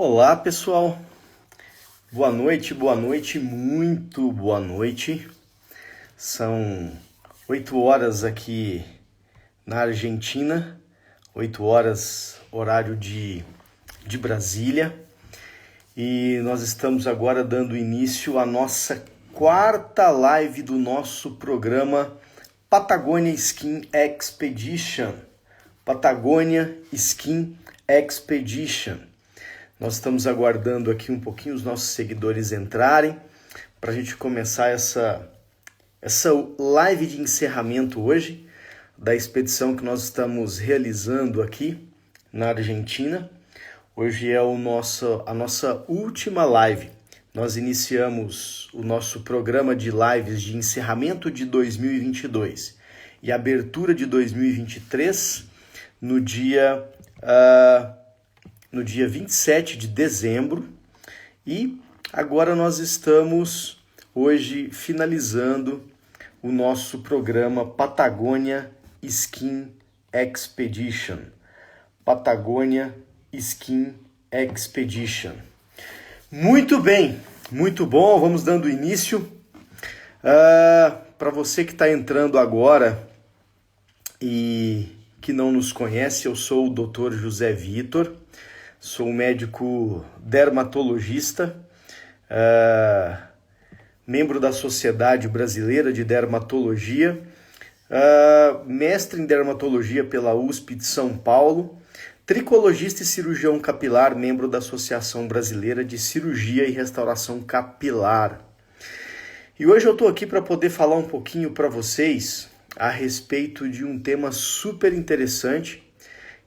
Olá, pessoal. Boa noite, muito boa noite. São 8 horas aqui na Argentina, 8 horas horário de Brasília. E nós estamos agora dando início à nossa quarta live do nosso programa Patagônia Skin Expedition. Patagônia Skin Expedition. Nós estamos aguardando aqui um pouquinho os nossos seguidores entrarem para a gente começar essa live de encerramento hoje da expedição que nós estamos realizando aqui na Argentina. Hoje é a nossa última live. Nós iniciamos o nosso programa de lives de encerramento de 2022 e abertura de 2023 no dia 27 de dezembro, e agora nós estamos hoje finalizando o nosso programa Patagônia Skin Expedition. Patagônia Skin Expedition. Muito bem, muito bom, vamos dando início. Para você que está entrando agora e que não nos conhece, eu sou o Dr. José Vitor. Sou médico dermatologista, membro da Sociedade Brasileira de Dermatologia, mestre em dermatologia pela USP de São Paulo, tricologista e cirurgião capilar, membro da Associação Brasileira de Cirurgia e Restauração Capilar. E hoje eu estou aqui para poder falar um pouquinho para vocês a respeito de um tema super interessante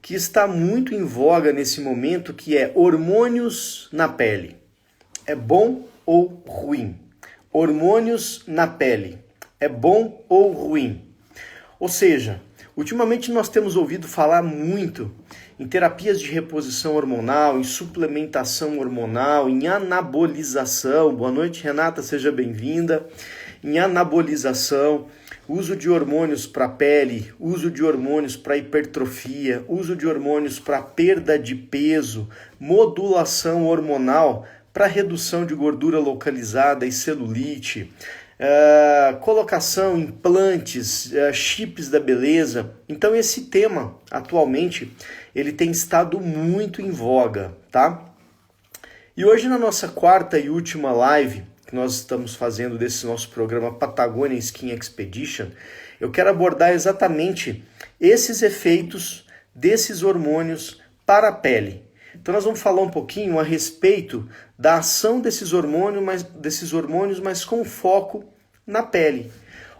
que está muito em voga nesse momento, que é hormônios na pele. É bom ou ruim? Hormônios na pele. É bom ou ruim? Ou seja, ultimamente nós temos ouvido falar muito em terapias de reposição hormonal, em suplementação hormonal, em anabolização. Boa noite, Renata, seja bem-vinda. Em anabolização, uso de hormônios para pele, uso de hormônios para hipertrofia, uso de hormônios para perda de peso, modulação hormonal para redução de gordura localizada e celulite, colocação, implantes, chips da beleza. Então esse tema, atualmente, ele tem estado muito em voga, tá? E hoje na nossa quarta e última live que nós estamos fazendo desse nosso programa Patagônia Skin Expedition, eu quero abordar exatamente esses efeitos desses hormônios para a pele. Então nós vamos falar um pouquinho a respeito da ação desses hormônios, mas com foco na pele.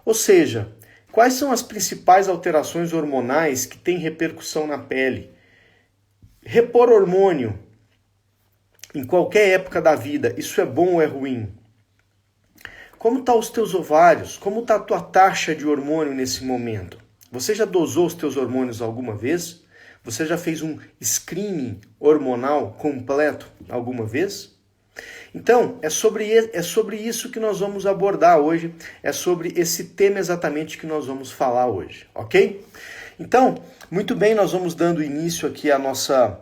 Ou seja, quais são as principais alterações hormonais que têm repercussão na pele? Repor hormônio em qualquer época da vida, isso é bom ou é ruim? Como estão os teus ovários? Como está a tua taxa de hormônio nesse momento? Você já dosou os teus hormônios alguma vez? Você já fez um screening hormonal completo alguma vez? Então, é sobre isso que nós vamos abordar hoje, é sobre esse tema exatamente que nós vamos falar hoje, ok? Então, muito bem, nós vamos dando início aqui à nossa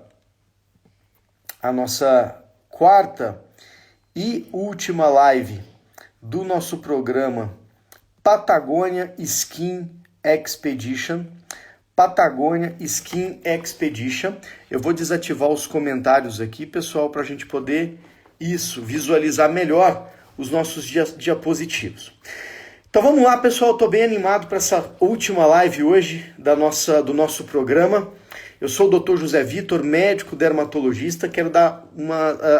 quarta e última live do nosso programa Patagônia Skin Expedition. Patagônia Skin Expedition. Eu vou desativar os comentários aqui, pessoal, para a gente poder visualizar melhor os nossos diapositivos. Então vamos lá, pessoal, estou bem animado para essa última live hoje do nosso programa. Eu sou o Dr. José Vitor, médico dermatologista. Quero dar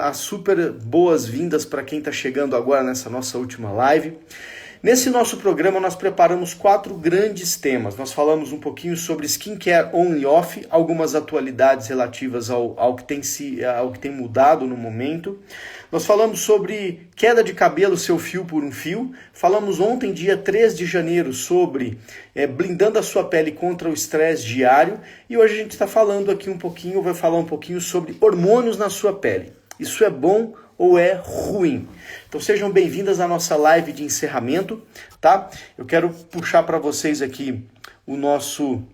as super boas-vindas para quem está chegando agora nessa nossa última live. Nesse nosso programa, nós preparamos 4 grandes temas. Nós falamos um pouquinho sobre skincare on e off, algumas atualidades relativas ao que tem mudado no momento. Nós falamos sobre queda de cabelo, seu fio por um fio. Falamos ontem, dia 3 de janeiro, sobre blindando a sua pele contra o estresse diário. E hoje a gente está falando aqui vai falar um pouquinho sobre hormônios na sua pele. Isso é bom ou é ruim? Então sejam bem-vindas à nossa live de encerramento, tá? Eu quero puxar para vocês aqui o nosso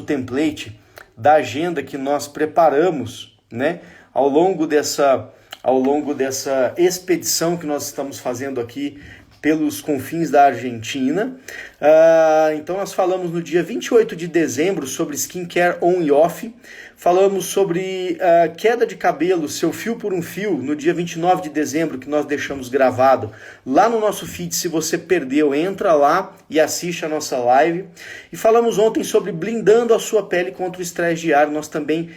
template da agenda que nós preparamos né? Ao longo dessa expedição que nós estamos fazendo aqui pelos confins da Argentina. Então nós falamos no dia 28 de dezembro sobre skincare on e off, falamos sobre queda de cabelo, seu fio por um fio, no dia 29 de dezembro, que nós deixamos gravado lá no nosso feed. Se você perdeu, entra lá e assiste a nossa live. E falamos ontem sobre blindando a sua pele contra o estresse diário. Nós também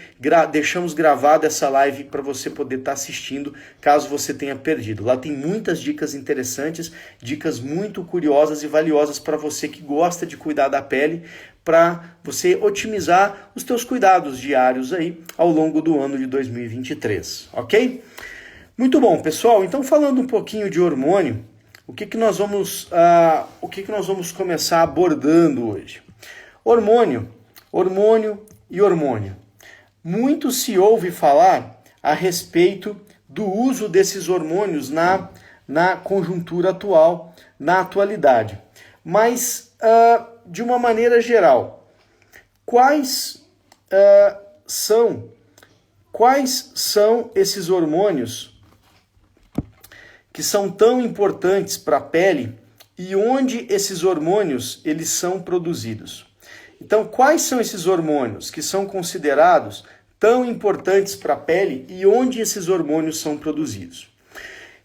deixamos gravado essa live para você poder estar assistindo, caso você tenha perdido. Lá tem muitas dicas interessantes, dicas muito curiosas e valiosas para você que gosta de cuidar da pele, para você otimizar os teus cuidados diários aí ao longo do ano de 2023, ok? Muito bom, pessoal. Então, falando um pouquinho de hormônio, o que nós vamos começar abordando hoje? Hormônio e hormônio. Muito se ouve falar a respeito do uso desses hormônios na conjuntura atual, na atualidade. Mas, de uma maneira geral, quais são esses hormônios que são tão importantes para a pele e onde esses hormônios eles são produzidos? Então, quais são esses hormônios que são considerados tão importantes para a pele e onde esses hormônios são produzidos?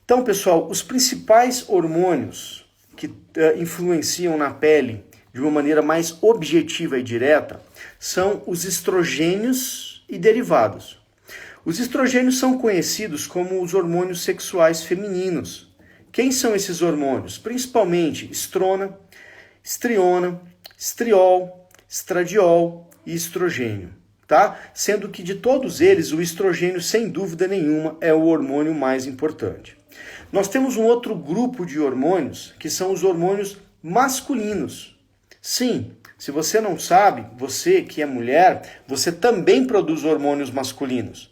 Então, pessoal, os principais hormônios que influenciam na pele de uma maneira mais objetiva e direta são os estrogênios e derivados. Os estrogênios são conhecidos como os hormônios sexuais femininos. Quem são esses hormônios? Principalmente estrona, estriona, estriol, estradiol e estrogênio, tá? Sendo que de todos eles, o estrogênio, sem dúvida nenhuma, é o hormônio mais importante. Nós temos um outro grupo de hormônios, que são os hormônios masculinos. Sim, se você não sabe, você que é mulher, você também produz hormônios masculinos.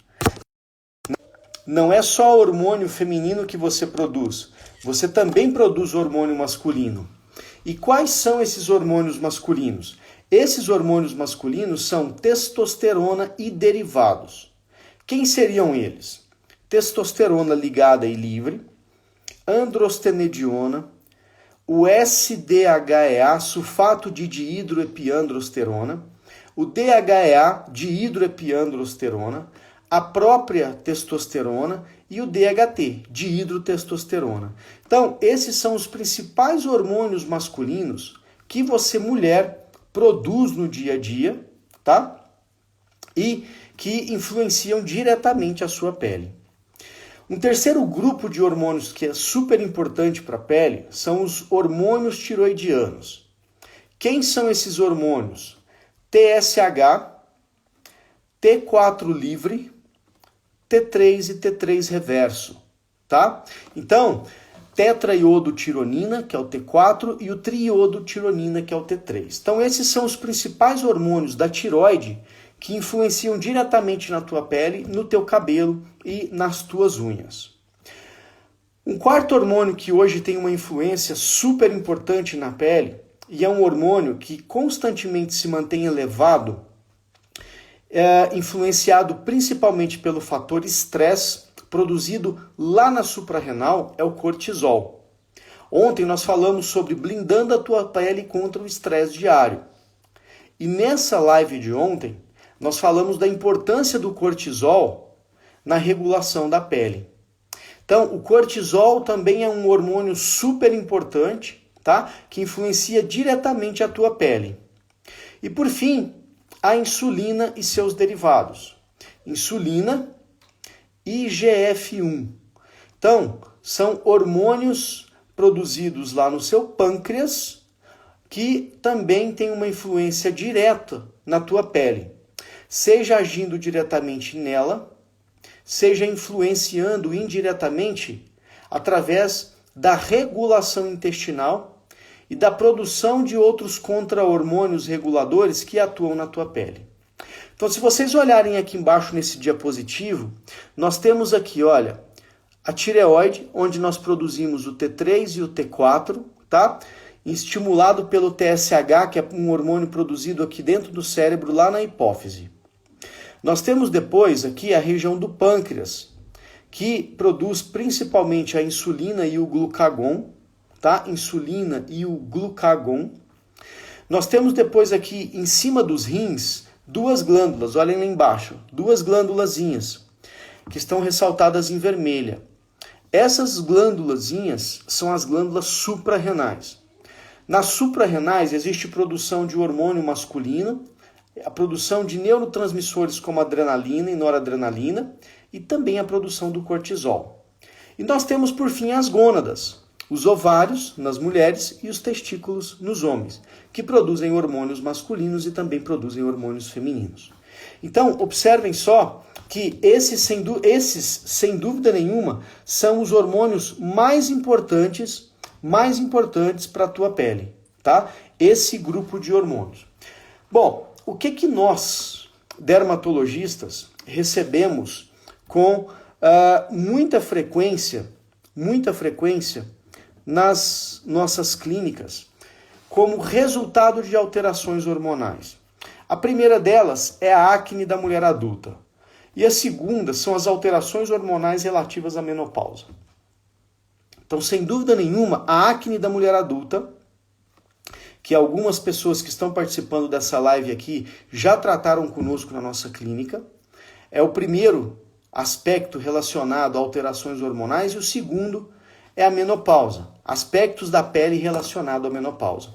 Não é só hormônio feminino que você produz, você também produz hormônio masculino. E quais são esses hormônios masculinos? Esses hormônios masculinos são testosterona e derivados. Quem seriam eles? Testosterona ligada e livre, androstenediona, o SDHEA, sulfato de dihidroepiandrosterona, o DHEA, dihidroepiandrosterona, a própria testosterona e o DHT, dihidrotestosterona. Então, esses são os principais hormônios masculinos que você, mulher, produz no dia a dia, tá? E que influenciam diretamente a sua pele. Um terceiro grupo de hormônios que é super importante para a pele são os hormônios tiroidianos. Quem são esses hormônios? TSH, T4 livre, T3 e T3 reverso, tá? Então, tetraiodotironina, que é o T4, e o triiodotironina, que é o T3. Então, esses são os principais hormônios da tiroide que influenciam diretamente na tua pele, no teu cabelo e nas tuas unhas. Um quarto hormônio que hoje tem uma influência super importante na pele, e é um hormônio que constantemente se mantém elevado, influenciado principalmente pelo fator estresse, produzido lá na suprarrenal, é o cortisol. Ontem nós falamos sobre blindando a tua pele contra o estresse diário. E nessa live de ontem, nós falamos da importância do cortisol na regulação da pele. Então, o cortisol também é um hormônio super importante, tá? Que influencia diretamente a tua pele. E por fim, a insulina e seus derivados. Insulina e IGF-1. Então, são hormônios produzidos lá no seu pâncreas que também tem uma influência direta na tua pele. Seja agindo diretamente nela, seja influenciando indiretamente através da regulação intestinal e da produção de outros contra-hormônios reguladores que atuam na tua pele. Então, se vocês olharem aqui embaixo nesse diapositivo, nós temos aqui, olha, a tireoide, onde nós produzimos o T3 e o T4, tá? Estimulado pelo TSH, que é um hormônio produzido aqui dentro do cérebro, lá na hipófise. Nós temos depois aqui a região do pâncreas, que produz principalmente a insulina e o glucagon, tá? Insulina e o glucagon. Nós temos depois aqui em cima dos rins duas glândulas, olhem lá embaixo, duas glândulazinhas que estão ressaltadas em vermelha. Essas glândulazinhas são as glândulas suprarrenais. Nas suprarrenais existe produção de hormônio masculino, a produção de neurotransmissores como adrenalina e noradrenalina e também a produção do cortisol. E nós temos por fim as gônadas, os ovários nas mulheres e os testículos nos homens, que produzem hormônios masculinos e também produzem hormônios femininos. Então, observem só que esses, sem dúvida nenhuma, são os hormônios mais importantes para a tua pele, tá? Esse grupo de hormônios. Bom, o que nós, dermatologistas, recebemos com muita frequência nas nossas clínicas como resultado de alterações hormonais? A primeira delas é a acne da mulher adulta. E a segunda são as alterações hormonais relativas à menopausa. Então, sem dúvida nenhuma, a acne da mulher adulta, que algumas pessoas que estão participando dessa live aqui já trataram conosco na nossa clínica, é o primeiro aspecto relacionado a alterações hormonais, e o segundo é a menopausa, aspectos da pele relacionados à menopausa.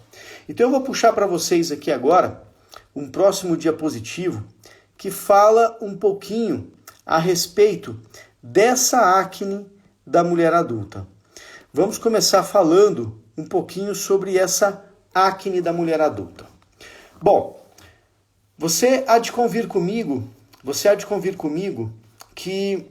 Então eu vou puxar para vocês aqui agora um próximo diapositivo que fala um pouquinho a respeito dessa acne da mulher adulta. Vamos começar falando um pouquinho sobre essa acne da mulher adulta. Bom, você há de convir comigo que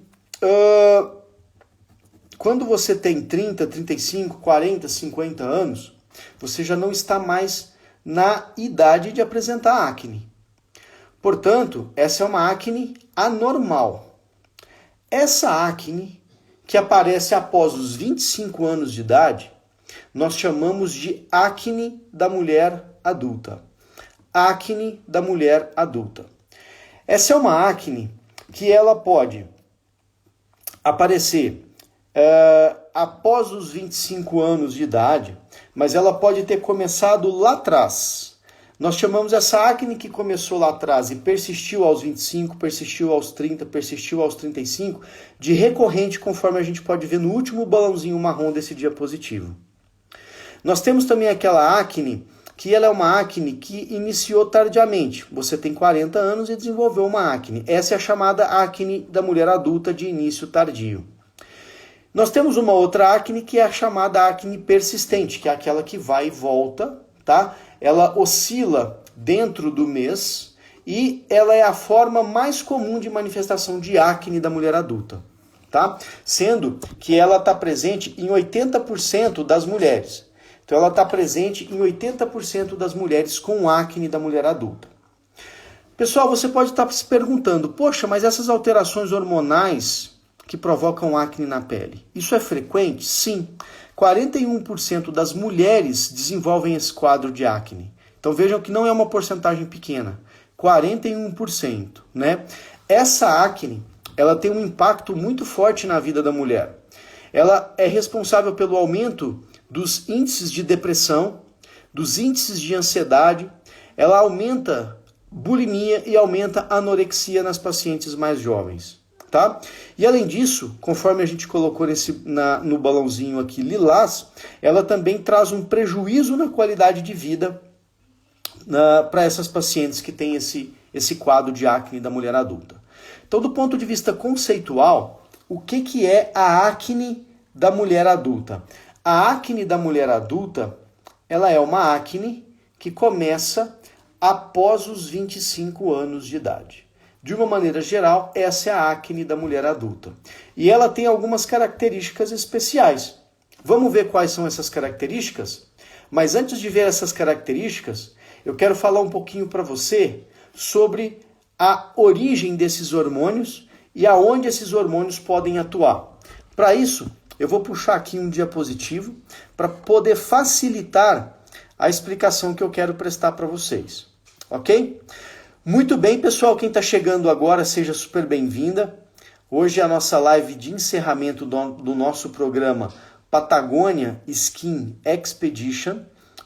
quando você tem 30, 35, 40, 50 anos, você já não está mais na idade de apresentar acne. Portanto, essa é uma acne anormal. Essa acne, que aparece após os 25 anos de idade, nós chamamos de acne da mulher adulta. Acne da mulher adulta. Essa é uma acne que ela pode aparecer após os 25 anos de idade, mas ela pode ter começado lá atrás. Nós chamamos essa acne que começou lá atrás e persistiu aos 25, persistiu aos 30, persistiu aos 35, de recorrente, conforme a gente pode ver no último balãozinho marrom desse diapositivo. Nós temos também aquela acne que ela é uma acne que iniciou tardiamente. Você tem 40 anos e desenvolveu uma acne. Essa é a chamada acne da mulher adulta de início tardio. Nós temos uma outra acne que é a chamada acne persistente, que é aquela que vai e volta, tá? Ela oscila dentro do mês e ela é a forma mais comum de manifestação de acne da mulher adulta, tá? Sendo que ela está presente em 80% das mulheres. Então ela está presente em 80% das mulheres com acne da mulher adulta. Pessoal, você pode estar se perguntando, poxa, mas essas alterações hormonais que provocam acne na pele, isso é frequente? Sim. 41% das mulheres desenvolvem esse quadro de acne. Então vejam que não é uma porcentagem pequena. 41%, né? Essa acne, ela tem um impacto muito forte na vida da mulher. Ela é responsável pelo aumento dos índices de depressão, dos índices de ansiedade, ela aumenta bulimia e aumenta anorexia nas pacientes mais jovens, tá? E além disso, conforme a gente colocou no balãozinho aqui lilás, ela também traz um prejuízo na qualidade de vida para essas pacientes que têm esse quadro de acne da mulher adulta. Então, do ponto de vista conceitual, o que é a acne da mulher adulta? A acne da mulher adulta, ela é uma acne que começa após os 25 anos de idade. De uma maneira geral, essa é a acne da mulher adulta. E ela tem algumas características especiais. Vamos ver quais são essas características? Mas antes de ver essas características, eu quero falar um pouquinho para você sobre a origem desses hormônios e aonde esses hormônios podem atuar. Para isso, eu vou puxar aqui um diapositivo para poder facilitar a explicação que eu quero prestar para vocês, ok? Muito bem, pessoal, quem está chegando agora, seja super bem-vinda. Hoje é a nossa live de encerramento do nosso programa Patagônia Skin Expedition.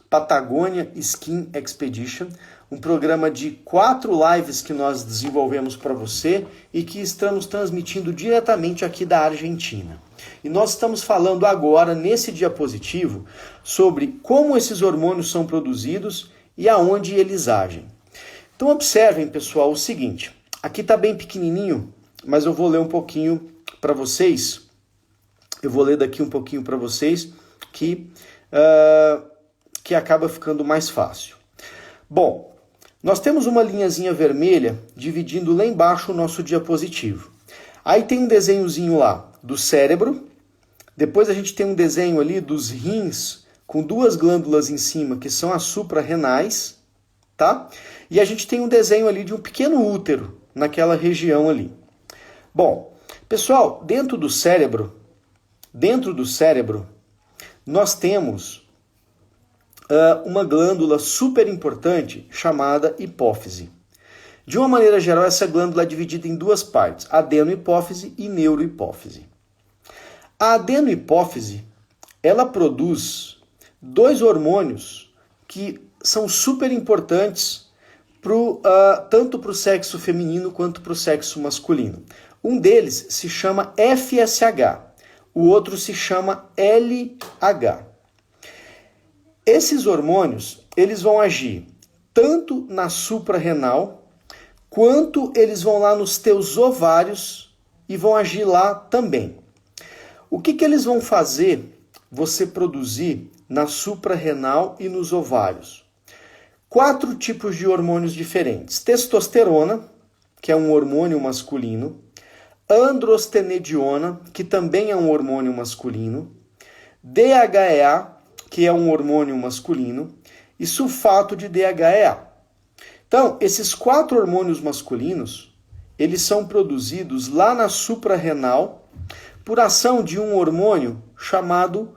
Patagônia Skin Expedition, um programa de 4 lives que nós desenvolvemos para você e que estamos transmitindo diretamente aqui da Argentina. E nós estamos falando agora, nesse diapositivo, sobre como esses hormônios são produzidos e aonde eles agem. Então observem, pessoal, o seguinte, aqui está bem pequenininho, mas eu vou ler um pouquinho para vocês, eu vou ler daqui um pouquinho para vocês, que acaba ficando mais fácil. Bom, nós temos uma linhazinha vermelha dividindo lá embaixo o nosso diapositivo. Aí tem um desenhozinho lá do cérebro, depois a gente tem um desenho ali dos rins com 2 glândulas em cima, que são as suprarrenais, tá? E a gente tem um desenho ali de um pequeno útero naquela região ali. Bom, pessoal, dentro do cérebro, nós temos uma glândula super importante chamada hipófise. De uma maneira geral, essa glândula é dividida em 2 partes, adenohipófise e neurohipófise. A adenohipófise, ela produz 2 hormônios que são super importantes tanto para o sexo feminino quanto para o sexo masculino. Um deles se chama FSH, o outro se chama LH. Esses hormônios, eles vão agir tanto na suprarrenal, quanto eles vão lá nos teus ovários e vão agir lá também. O que eles vão fazer você produzir na suprarrenal e nos ovários? 4 tipos de hormônios diferentes. Testosterona, que é um hormônio masculino. Androstenediona, que também é um hormônio masculino. DHEA, que é um hormônio masculino. E sulfato de DHEA. Então, esses 4 hormônios masculinos, eles são produzidos lá na suprarrenal por ação de um hormônio chamado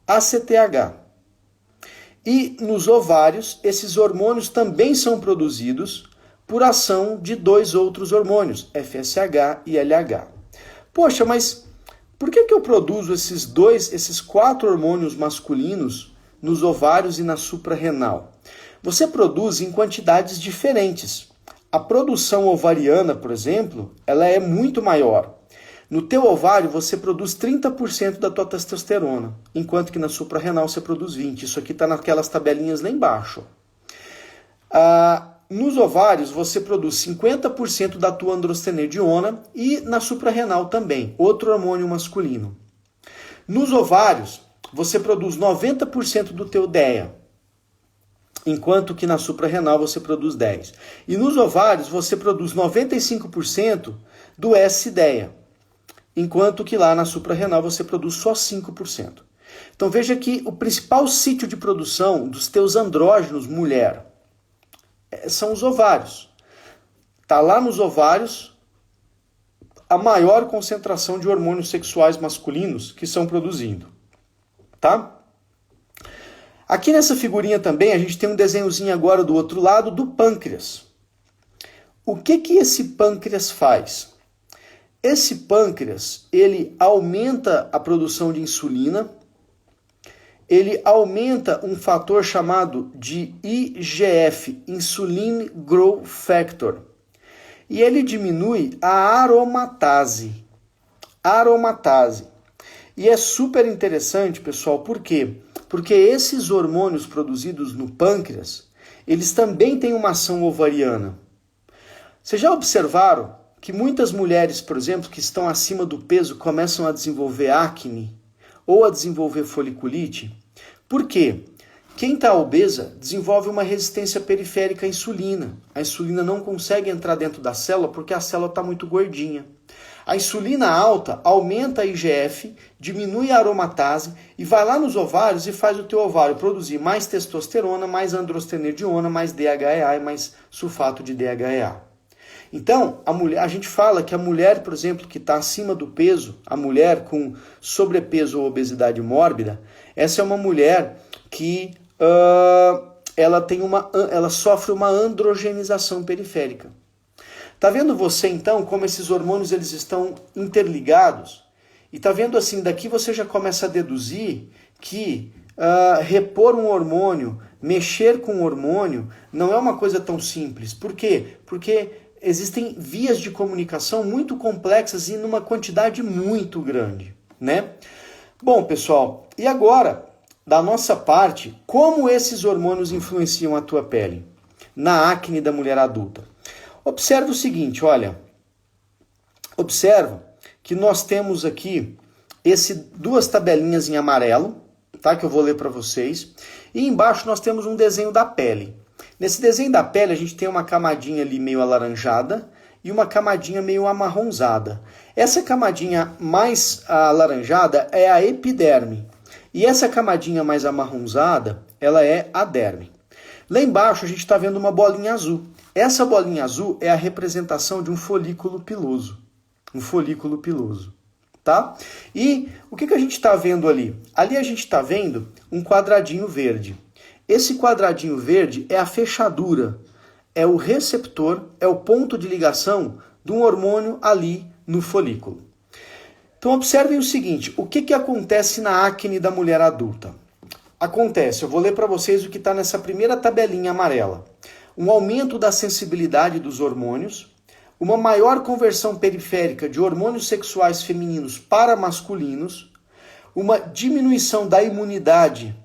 ACTH. E nos ovários, esses hormônios também são produzidos por ação de 2 outros hormônios, FSH e LH. Poxa, mas por que eu produzo esses 4 hormônios masculinos nos ovários e na suprarrenal? Você produz em quantidades diferentes. A produção ovariana, por exemplo, ela é muito maior. No teu ovário, você produz 30% da tua testosterona, enquanto que na suprarrenal você produz 20%. Isso aqui está naquelas tabelinhas lá embaixo. Nos ovários, você produz 50% da tua androstenediona e na suprarrenal também, outro hormônio masculino. Nos ovários, você produz 90% do teu DHEA, enquanto que na suprarrenal você produz 10%. E nos ovários, você produz 95% do S-DHEA. Enquanto que lá na suprarrenal você produz só 5%. Então veja que o principal sítio de produção dos teus andrógenos, mulher, são os ovários. Está lá nos ovários a maior concentração de hormônios sexuais masculinos que são produzindo. Tá? Aqui nessa figurinha também a gente tem um desenhozinho agora do outro lado do pâncreas. O que esse pâncreas faz? Esse pâncreas, ele aumenta a produção de insulina, ele aumenta um fator chamado de IGF, Insulin Growth Factor, e ele diminui a aromatase. E é super interessante, pessoal, por quê? Porque esses hormônios produzidos no pâncreas, eles também têm uma ação ovariana. Vocês já observaram que muitas mulheres, por exemplo, que estão acima do peso, começam a desenvolver acne ou a desenvolver foliculite? Por quê? Quem está obesa desenvolve uma resistência periférica à insulina. A insulina não consegue entrar dentro da célula porque a célula está muito gordinha. A insulina alta aumenta a IGF, diminui a aromatase e vai lá nos ovários e faz o teu ovário produzir mais testosterona, mais androstenediona, mais DHEA e mais sulfato de DHEA. Então, a gente fala que a mulher, por exemplo, que está acima do peso, a mulher com sobrepeso ou obesidade mórbida, essa é uma mulher que ela sofre uma androgenização periférica. Tá vendo você então como esses hormônios eles estão interligados? E tá vendo assim, daqui você já começa a deduzir que repor um hormônio, mexer com um hormônio, não é uma coisa tão simples. Por quê? Porque existem vias de comunicação muito complexas e numa quantidade muito grande, né? Bom, pessoal, e agora, da nossa parte, como esses hormônios influenciam a tua pele na acne da mulher adulta? Observa o seguinte, olha, observa que nós temos aqui duas tabelinhas em amarelo, tá? Que eu vou ler para vocês. E embaixo nós temos um desenho da pele. Nesse desenho da pele a gente tem uma camadinha ali meio alaranjada e uma camadinha meio amarronzada. Essa camadinha mais alaranjada é a epiderme. E essa camadinha mais amarronzada, ela é a derme. Lá embaixo a gente está vendo uma bolinha azul. Essa bolinha azul é a representação de um folículo piloso. Um folículo piloso. Tá? E o que a gente está vendo ali? Ali a gente está vendo um quadradinho verde. Esse quadradinho verde é a fechadura, é o receptor, é o ponto de ligação de um hormônio ali no folículo. Então observem o seguinte, o que acontece na acne da mulher adulta? Acontece, eu vou ler para vocês o que está nessa primeira tabelinha amarela. Um aumento da sensibilidade dos hormônios, uma maior conversão periférica de hormônios sexuais femininos para masculinos, uma diminuição da imunidade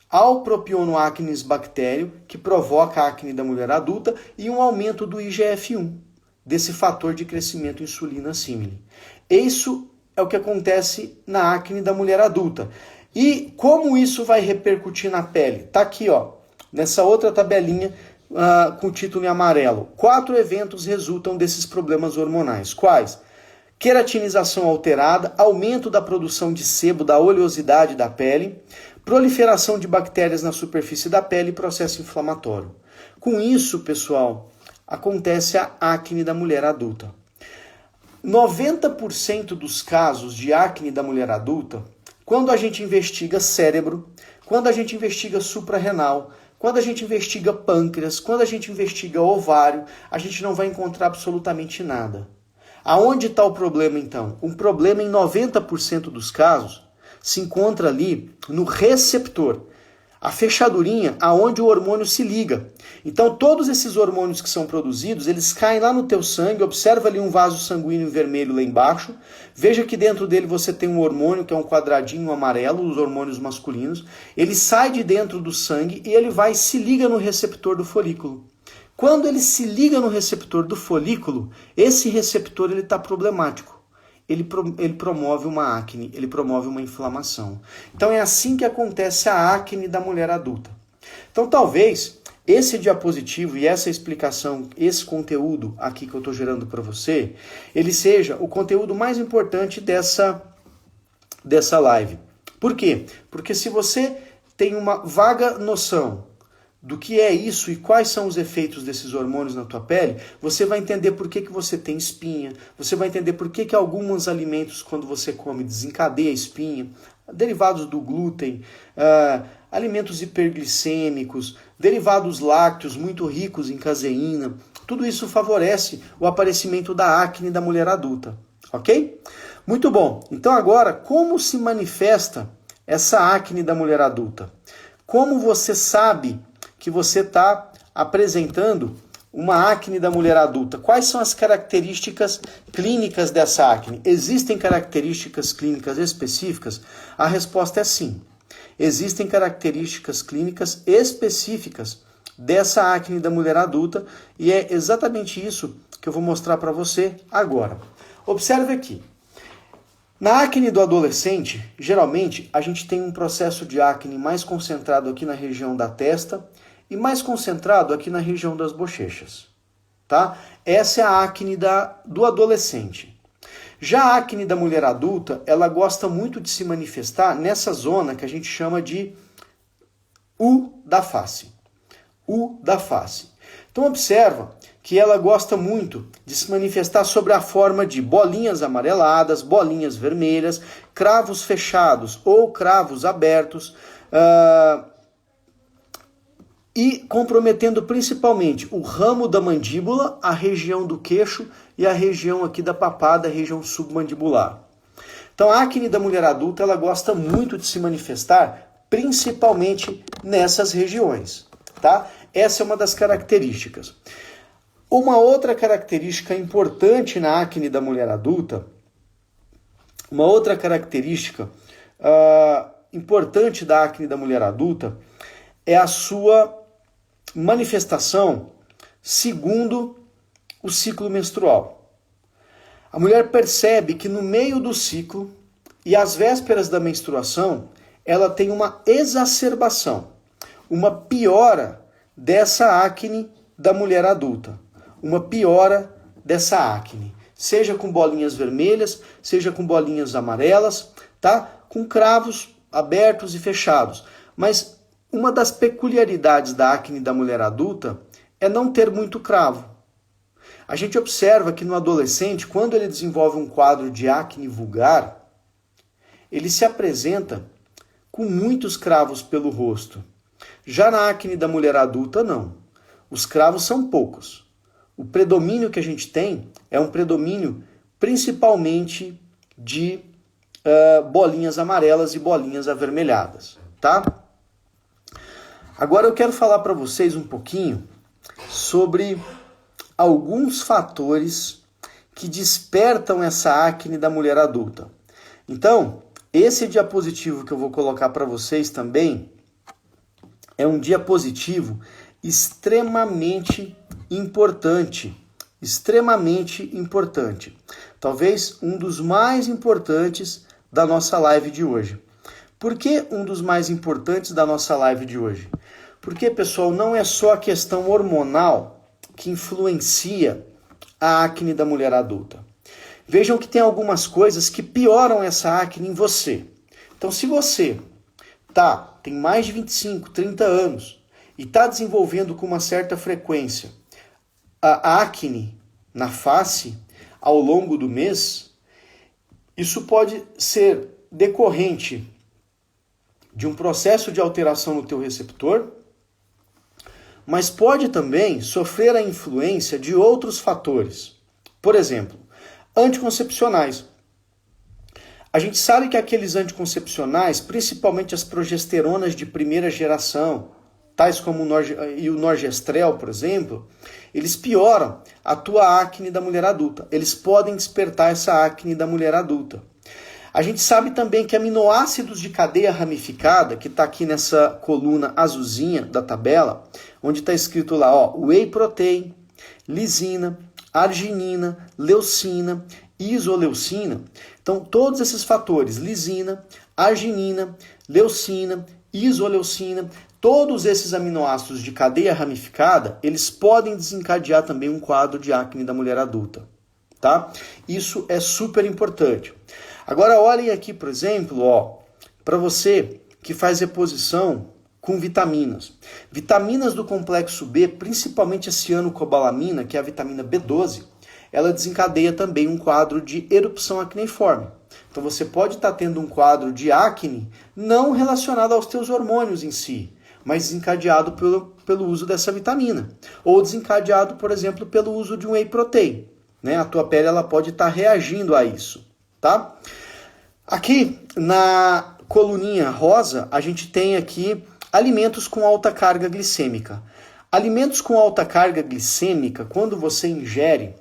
ao propionoacnes bactério, que provoca a acne da mulher adulta, e um aumento do IGF-1, desse fator de crescimento insulina símile. Isso é o que acontece na acne da mulher adulta. E como isso vai repercutir na pele? Tá aqui, ó, nessa outra tabelinha, com o título em amarelo. 4 eventos resultam desses problemas hormonais. Quais? Queratinização alterada, aumento da produção de sebo, da oleosidade da pele, proliferação de bactérias na superfície da pele e processo inflamatório. Com isso, pessoal, acontece a acne da mulher adulta. 90% dos casos de acne da mulher adulta, quando a gente investiga cérebro, quando a gente investiga suprarrenal, quando a gente investiga pâncreas, quando a gente investiga ovário, a gente não vai encontrar absolutamente nada. Aonde está o problema, então? O problema, em 90% dos casos, se encontra ali no receptor, a fechadurinha aonde o hormônio se liga. Então, todos esses hormônios que são produzidos, eles caem lá no teu sangue, observa ali um vaso sanguíneo vermelho lá embaixo, veja que dentro dele você tem um hormônio, que é um quadradinho amarelo, os hormônios masculinos, ele sai de dentro do sangue e ele vai e se liga no receptor do folículo. Quando ele se liga no receptor do folículo, esse receptor está problemático. Ele promove uma acne, ele promove uma inflamação. Então é assim que acontece a acne da mulher adulta. Então talvez esse diapositivo e essa explicação, esse conteúdo aqui que eu estou gerando para você, ele seja o conteúdo mais importante dessa live. Por quê? Porque se você tem uma vaga noção do que é isso e quais são os efeitos desses hormônios na tua pele, você vai entender por que você tem espinha, você vai entender por que alguns alimentos, quando você come, desencadeia espinha, derivados do glúten, alimentos hiperglicêmicos, derivados lácteos muito ricos em caseína, tudo isso favorece o aparecimento da acne da mulher adulta, ok? Muito bom. Então agora, como se manifesta essa acne da mulher adulta? Como você sabe que você está apresentando uma acne da mulher adulta? Quais são as características clínicas dessa acne? Existem características clínicas específicas? A resposta é sim. Existem características clínicas específicas dessa acne da mulher adulta e é exatamente isso que eu vou mostrar para você agora. Observe aqui. Na acne do adolescente, geralmente a gente tem um processo de acne mais concentrado aqui na região da testa e mais concentrado aqui na região das bochechas, tá? Essa é a acne do adolescente. Já a acne da mulher adulta, ela gosta muito de se manifestar nessa zona que a gente chama de U da face. U da face. Então observa que ela gosta muito de se manifestar sobre a forma de bolinhas amareladas, bolinhas vermelhas, cravos fechados ou cravos abertos, e comprometendo principalmente o ramo da mandíbula, a região do queixo e a região aqui da papada, a região submandibular. Então a acne da mulher adulta, ela gosta muito de se manifestar principalmente nessas regiões, tá? Essa é uma das características. Uma outra característica importante na acne da mulher adulta, uma outra característica importante da acne da mulher adulta é a sua manifestação segundo o ciclo menstrual. A mulher percebe que no meio do ciclo e às vésperas da menstruação, ela tem uma exacerbação, uma piora dessa acne da mulher adulta, uma piora dessa acne, seja com bolinhas vermelhas, seja com bolinhas amarelas, tá? Com cravos abertos e fechados. Mas uma das peculiaridades da acne da mulher adulta é não ter muito cravo. A gente observa que no adolescente, quando ele desenvolve um quadro de acne vulgar, ele se apresenta com muitos cravos pelo rosto. Já na acne da mulher adulta, não. Os cravos são poucos. O predomínio que a gente tem é um predomínio principalmente de bolinhas amarelas e bolinhas avermelhadas, tá? Agora eu quero falar para vocês um pouquinho sobre alguns fatores que despertam essa acne da mulher adulta. Então, esse diapositivo que eu vou colocar para vocês também é um diapositivo extremamente importante. Extremamente importante. Talvez um dos mais importantes da nossa live de hoje. Por que um dos mais importantes da nossa live de hoje? Porque, pessoal, não é só a questão hormonal que influencia a acne da mulher adulta. Vejam que tem algumas coisas que pioram essa acne em você. Então, se você tem mais de 25, 30 anos e está desenvolvendo com uma certa frequência a acne na face ao longo do mês, isso pode ser decorrente de um processo de alteração no teu receptor, mas pode também sofrer a influência de outros fatores. Por exemplo, anticoncepcionais. A gente sabe que aqueles anticoncepcionais, principalmente as progesteronas de primeira geração, tais como o Norgestrel, por exemplo, eles pioram a tua acne da mulher adulta. Eles podem despertar essa acne da mulher adulta. A gente sabe também que aminoácidos de cadeia ramificada, que está aqui nessa coluna azulzinha da tabela, onde está escrito lá, whey protein, lisina, arginina, leucina, isoleucina. Então, todos esses fatores, lisina, arginina, leucina, isoleucina, todos esses aminoácidos de cadeia ramificada, eles podem desencadear também um quadro de acne da mulher adulta, tá? Isso é super importante. Agora olhem aqui, por exemplo, para você que faz reposição com vitaminas. Vitaminas do complexo B, principalmente a cianocobalamina, que é a vitamina B12, ela desencadeia também um quadro de erupção acneiforme. Então você pode estar tendo um quadro de acne não relacionado aos teus hormônios em si, mas desencadeado pelo uso dessa vitamina. Ou desencadeado, por exemplo, pelo uso de um whey protein. A tua pele ela pode estar reagindo a isso. Tá? Aqui na coluninha rosa, a gente tem aqui alimentos com alta carga glicêmica. Alimentos com alta carga glicêmica, quando você ingere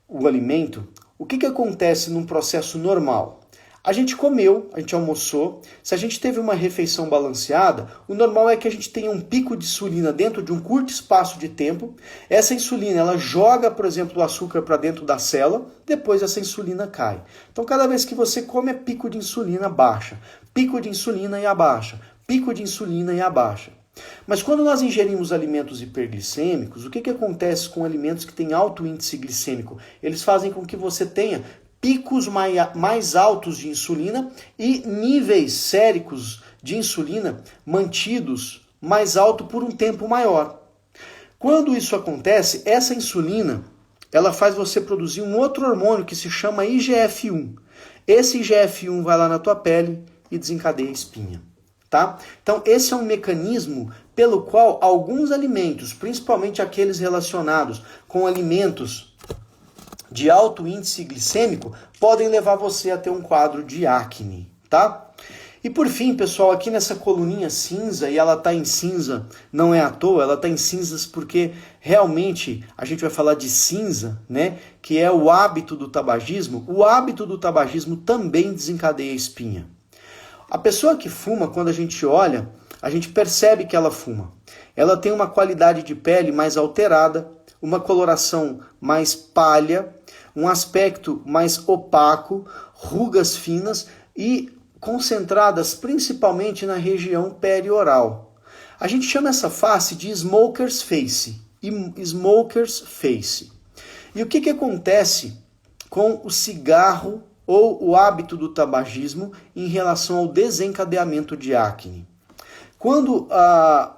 o alimento, o que acontece num processo normal? A gente comeu, a gente almoçou, se a gente teve uma refeição balanceada, o normal é que a gente tenha um pico de insulina dentro de um curto espaço de tempo. Essa insulina, ela joga, por exemplo, o açúcar para dentro da célula, depois essa insulina cai. Então, cada vez que você come, é pico de insulina baixa, pico de insulina e abaixa, pico de insulina e abaixa. Mas quando nós ingerimos alimentos hiperglicêmicos, o que acontece com alimentos que têm alto índice glicêmico? Eles fazem com que você tenha picos mais altos de insulina e níveis séricos de insulina mantidos mais alto por um tempo maior. Quando isso acontece, essa insulina, ela faz você produzir um outro hormônio que se chama IGF-1. Esse IGF-1 vai lá na tua pele e desencadeia a espinha. Tá? Então esse é um mecanismo pelo qual alguns alimentos, principalmente aqueles relacionados com alimentos de alto índice glicêmico, podem levar você a ter um quadro de acne, tá? E por fim, pessoal, aqui nessa coluninha cinza, e ela tá em cinza, não é à toa, ela tá em cinzas porque realmente a gente vai falar de cinza, né? Que é o hábito do tabagismo. O hábito do tabagismo também desencadeia espinha. A pessoa que fuma, quando a gente olha, a gente percebe que ela fuma. Ela tem uma qualidade de pele mais alterada, uma coloração mais pálida, um aspecto mais opaco, rugas finas e concentradas principalmente na região perioral. A gente chama essa face de smoker's face. Smoker's face. E o que acontece com o cigarro ou o hábito do tabagismo em relação ao desencadeamento de acne? Quando a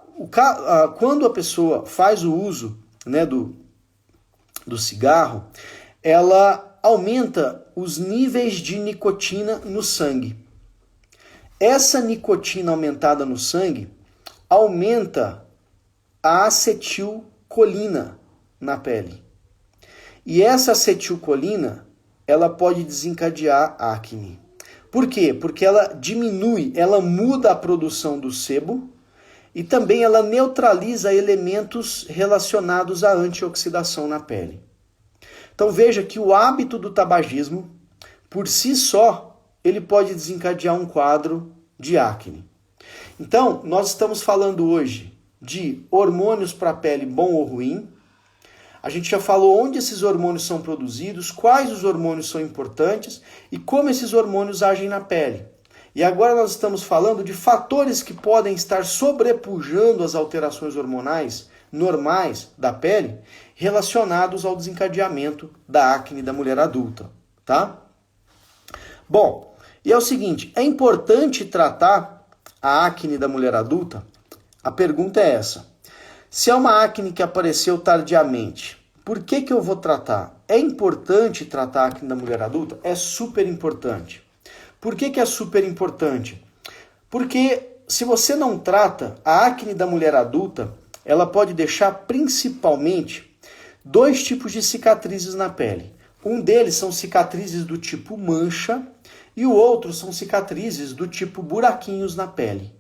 pessoa faz o uso, né, do cigarro, ela aumenta os níveis de nicotina no sangue. Essa nicotina aumentada no sangue aumenta a acetilcolina na pele. E essa acetilcolina, ela pode desencadear acne. Por quê? Porque ela diminui, ela muda a produção do sebo e também ela neutraliza elementos relacionados à antioxidação na pele. Então veja que o hábito do tabagismo, por si só, ele pode desencadear um quadro de acne. Então, nós estamos falando hoje de hormônios para a pele bom ou ruim. A gente já falou onde esses hormônios são produzidos, quais os hormônios são importantes e como esses hormônios agem na pele. E agora nós estamos falando de fatores que podem estar sobrepujando as alterações hormonais normais da pele relacionados ao desencadeamento da acne da mulher adulta, tá? Bom, e é o seguinte, é importante tratar a acne da mulher adulta? A pergunta é essa. Se é uma acne que apareceu tardiamente, por que eu vou tratar? É importante tratar a acne da mulher adulta? É super importante. Por que é super importante? Porque se você não trata, a acne da mulher adulta, ela pode deixar principalmente 2 tipos de cicatrizes na pele. Um deles são cicatrizes do tipo mancha e o outro são cicatrizes do tipo buraquinhos na pele.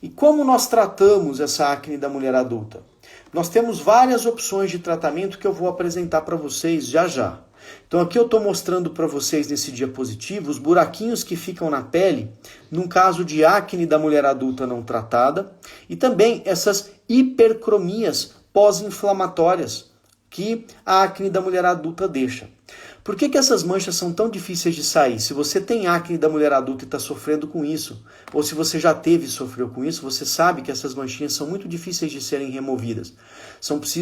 E como nós tratamos essa acne da mulher adulta? Nós temos várias opções de tratamento que eu vou apresentar para vocês já já. Então aqui eu estou mostrando para vocês nesse diapositivo os buraquinhos que ficam na pele num caso de acne da mulher adulta não tratada e também essas hipercromias pós-inflamatórias que a acne da mulher adulta deixa. Por que essas manchas são tão difíceis de sair? Se você tem acne da mulher adulta e está sofrendo com isso, ou se você já teve e sofreu com isso, você sabe que essas manchinhas são muito difíceis de serem removidas.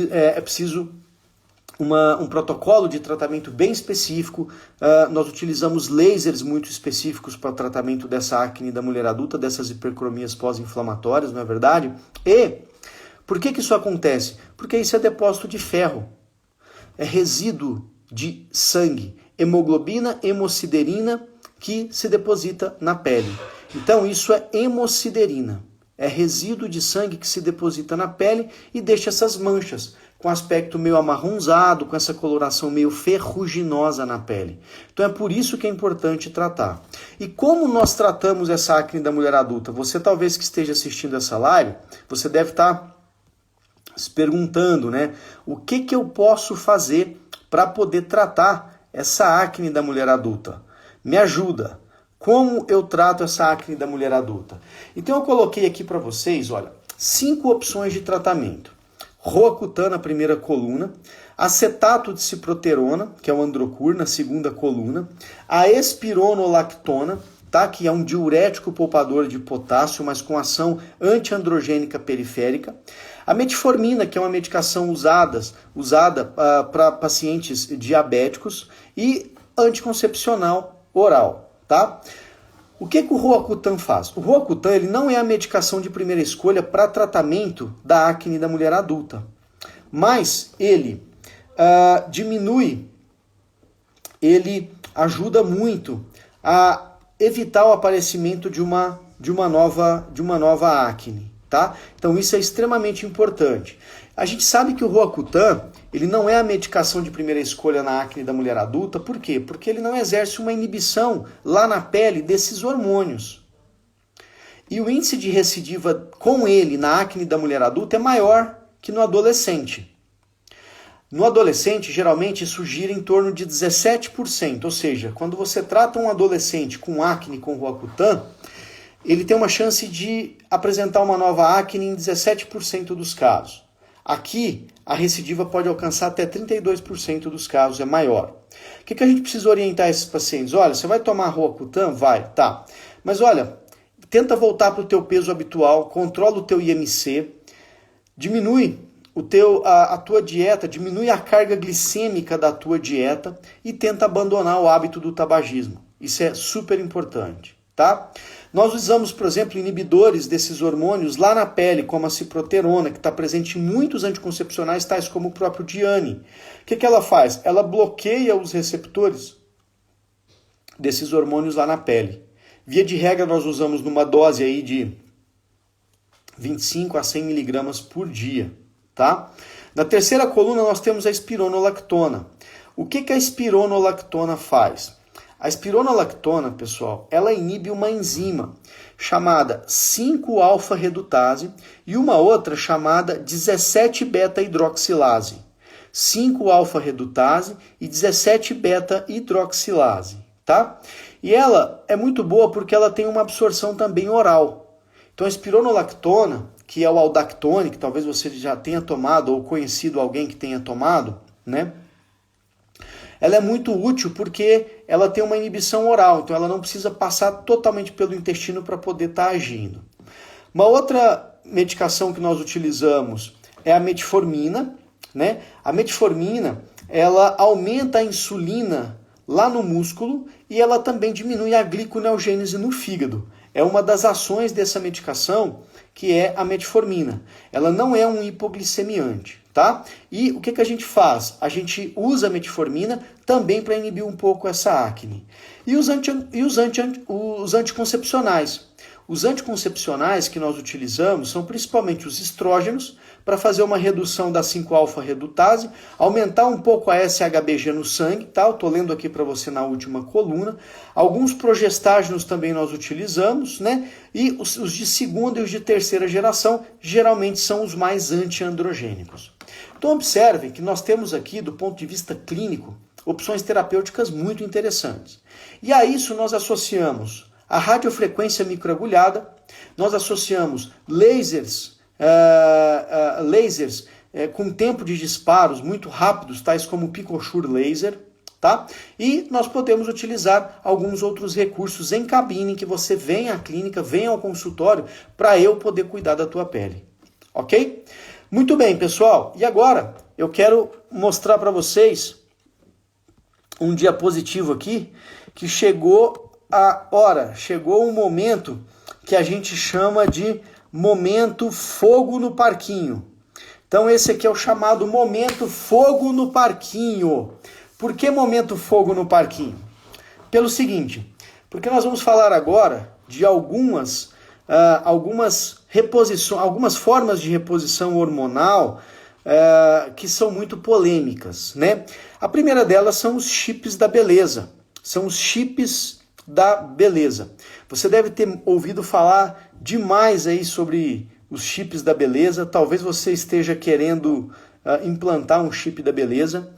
É preciso um protocolo de tratamento bem específico. Nós utilizamos lasers muito específicos para o tratamento dessa acne da mulher adulta, dessas hipercromias pós-inflamatórias, não é verdade? E por que isso acontece? Porque isso é depósito de ferro, é resíduo de sangue, hemoglobina, hemosiderina que se deposita na pele. Então isso é hemosiderina, é resíduo de sangue que se deposita na pele e deixa essas manchas com aspecto meio amarronzado, com essa coloração meio ferruginosa na pele. Então é por isso que é importante tratar. E como nós tratamos essa acne da mulher adulta? Você talvez que esteja assistindo essa live, você deve estar se perguntando, né? O que eu posso fazer para poder tratar essa acne da mulher adulta? Me ajuda. Como eu trato essa acne da mulher adulta? Então eu coloquei aqui para vocês, olha, 5 opções de tratamento. Roacutan na primeira coluna, acetato de ciproterona, que é o Androcur, na segunda coluna, a espironolactona, tá? Que é um diurético poupador de potássio, mas com ação antiandrogênica periférica, a metformina, que é uma medicação usada para pacientes diabéticos, e anticoncepcional oral, tá? O que o Roacutan faz? O Roacutan ele não é a medicação de primeira escolha para tratamento da acne da mulher adulta, mas ele diminui, ele ajuda muito a evitar o aparecimento de uma nova acne. tá? Então isso é extremamente importante. A gente sabe que o Roacutan, ele não é a medicação de primeira escolha na acne da mulher adulta, por quê? Porque ele não exerce uma inibição lá na pele desses hormônios. E o índice de recidiva com ele na acne da mulher adulta é maior que no adolescente. No adolescente, geralmente, isso gira em torno de 17%, ou seja, quando você trata um adolescente com acne com Roacutan, ele tem uma chance de apresentar uma nova acne em 17% dos casos. Aqui, a recidiva pode alcançar até 32% dos casos, é maior. O que a gente precisa orientar esses pacientes? Olha, você vai tomar Roacutan? Vai, tá. Mas olha, tenta voltar para o teu peso habitual, controla o teu IMC, diminui a tua dieta, diminui a carga glicêmica da tua dieta e tenta abandonar o hábito do tabagismo. Isso é super importante, tá? Nós usamos, por exemplo, inibidores desses hormônios lá na pele, como a ciproterona, que está presente em muitos anticoncepcionais, tais como o próprio Diane. O que ela faz? Ela bloqueia os receptores desses hormônios lá na pele. Via de regra, nós usamos numa dose aí de 25 a 100 miligramas por dia. Tá? Na terceira coluna nós temos a espironolactona. O que a espironolactona faz? A espironolactona, pessoal, ela inibe uma enzima chamada 5-alfa-redutase e uma outra chamada 17-beta-hidroxilase. 5-alfa-redutase e 17-beta-hidroxilase, tá? E ela é muito boa porque ela tem uma absorção também oral. Então a espironolactona, que é o Aldactone, que talvez você já tenha tomado ou conhecido alguém que tenha tomado, né? Ela é muito útil porque ela tem uma inibição oral, então ela não precisa passar totalmente pelo intestino para poder estar agindo. Uma outra medicação que nós utilizamos é a metformina, né? A metformina, ela aumenta a insulina lá no músculo e ela também diminui a gliconeogênese no fígado. É uma das ações dessa medicação, que é a metformina. Ela não é um hipoglicemiante, tá? E o que a gente faz? A gente usa a metformina também para inibir um pouco essa acne. E os anticoncepcionais? Os anticoncepcionais que nós utilizamos são principalmente os estrógenos, para fazer uma redução da 5-alfa-redutase, aumentar um pouco a SHBG no sangue, tá? Eu tô lendo aqui para você na última coluna. Alguns progestágenos também nós utilizamos, né? E os de segunda e os de terceira geração geralmente são os mais antiandrogênicos. Então observem que nós temos aqui, do ponto de vista clínico, opções terapêuticas muito interessantes. E a isso nós associamos a radiofrequência microagulhada, nós associamos lasers com tempo de disparos muito rápidos, tais como o Picosure Laser, tá? E nós podemos utilizar alguns outros recursos em cabine, que você vem à clínica, vem ao consultório, para eu poder cuidar da tua pele, ok? Muito bem, pessoal, e agora eu quero mostrar para vocês um diapositivo aqui, que chegou a hora, chegou um momento que a gente chama de momento fogo no parquinho. Então esse aqui é o chamado momento fogo no parquinho. Por que momento fogo no parquinho? Pelo seguinte, porque nós vamos falar agora de algumas reposições, algumas formas de reposição hormonal que são muito polêmicas, né? A primeira delas são os chips da beleza. São os chips da beleza. Você deve ter ouvido falar demais aí sobre os chips da beleza. Talvez você esteja querendo implantar um chip da beleza.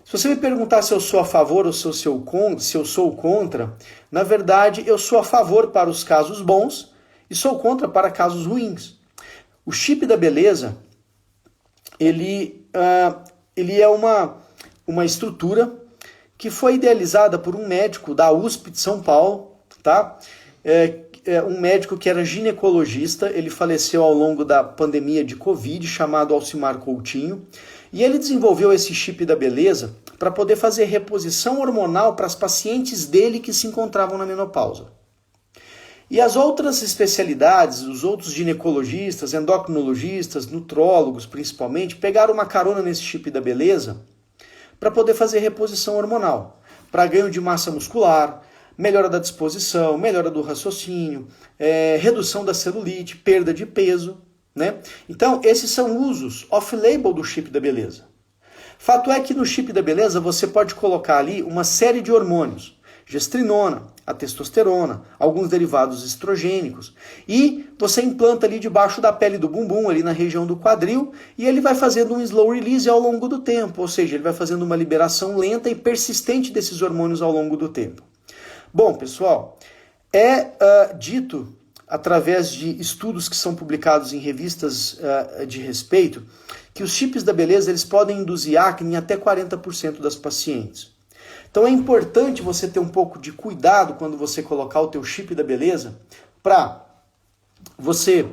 Se você me perguntar se eu sou a favor ou se eu sou contra, na verdade eu sou a favor para os casos bons e sou contra para casos ruins. O chip da beleza, ele é uma estrutura que foi idealizada por um médico da USP de São Paulo, tá? Um médico que era ginecologista, ele faleceu ao longo da pandemia de Covid, chamado Alcimar Coutinho, e ele desenvolveu esse chip da beleza para poder fazer reposição hormonal para as pacientes dele que se encontravam na menopausa. E as outras especialidades, os outros ginecologistas, endocrinologistas, nutrólogos principalmente, pegaram uma carona nesse chip da beleza para poder fazer reposição hormonal, para ganho de massa muscular, melhora da disposição, melhora do raciocínio, redução da celulite, perda de peso, né? Então, esses são usos off-label do chip da beleza. Fato é que no chip da beleza você pode colocar ali uma série de hormônios, gestrinona, a testosterona, alguns derivados estrogênicos, e você implanta ali debaixo da pele do bumbum, ali na região do quadril, e ele vai fazendo um slow release ao longo do tempo, ou seja, ele vai fazendo uma liberação lenta e persistente desses hormônios ao longo do tempo. Bom, pessoal, dito através de estudos que são publicados em revistas de respeito, que os chips da beleza eles podem induzir acne em até 40% das pacientes. Então é importante você ter um pouco de cuidado quando você colocar o teu chip da beleza para você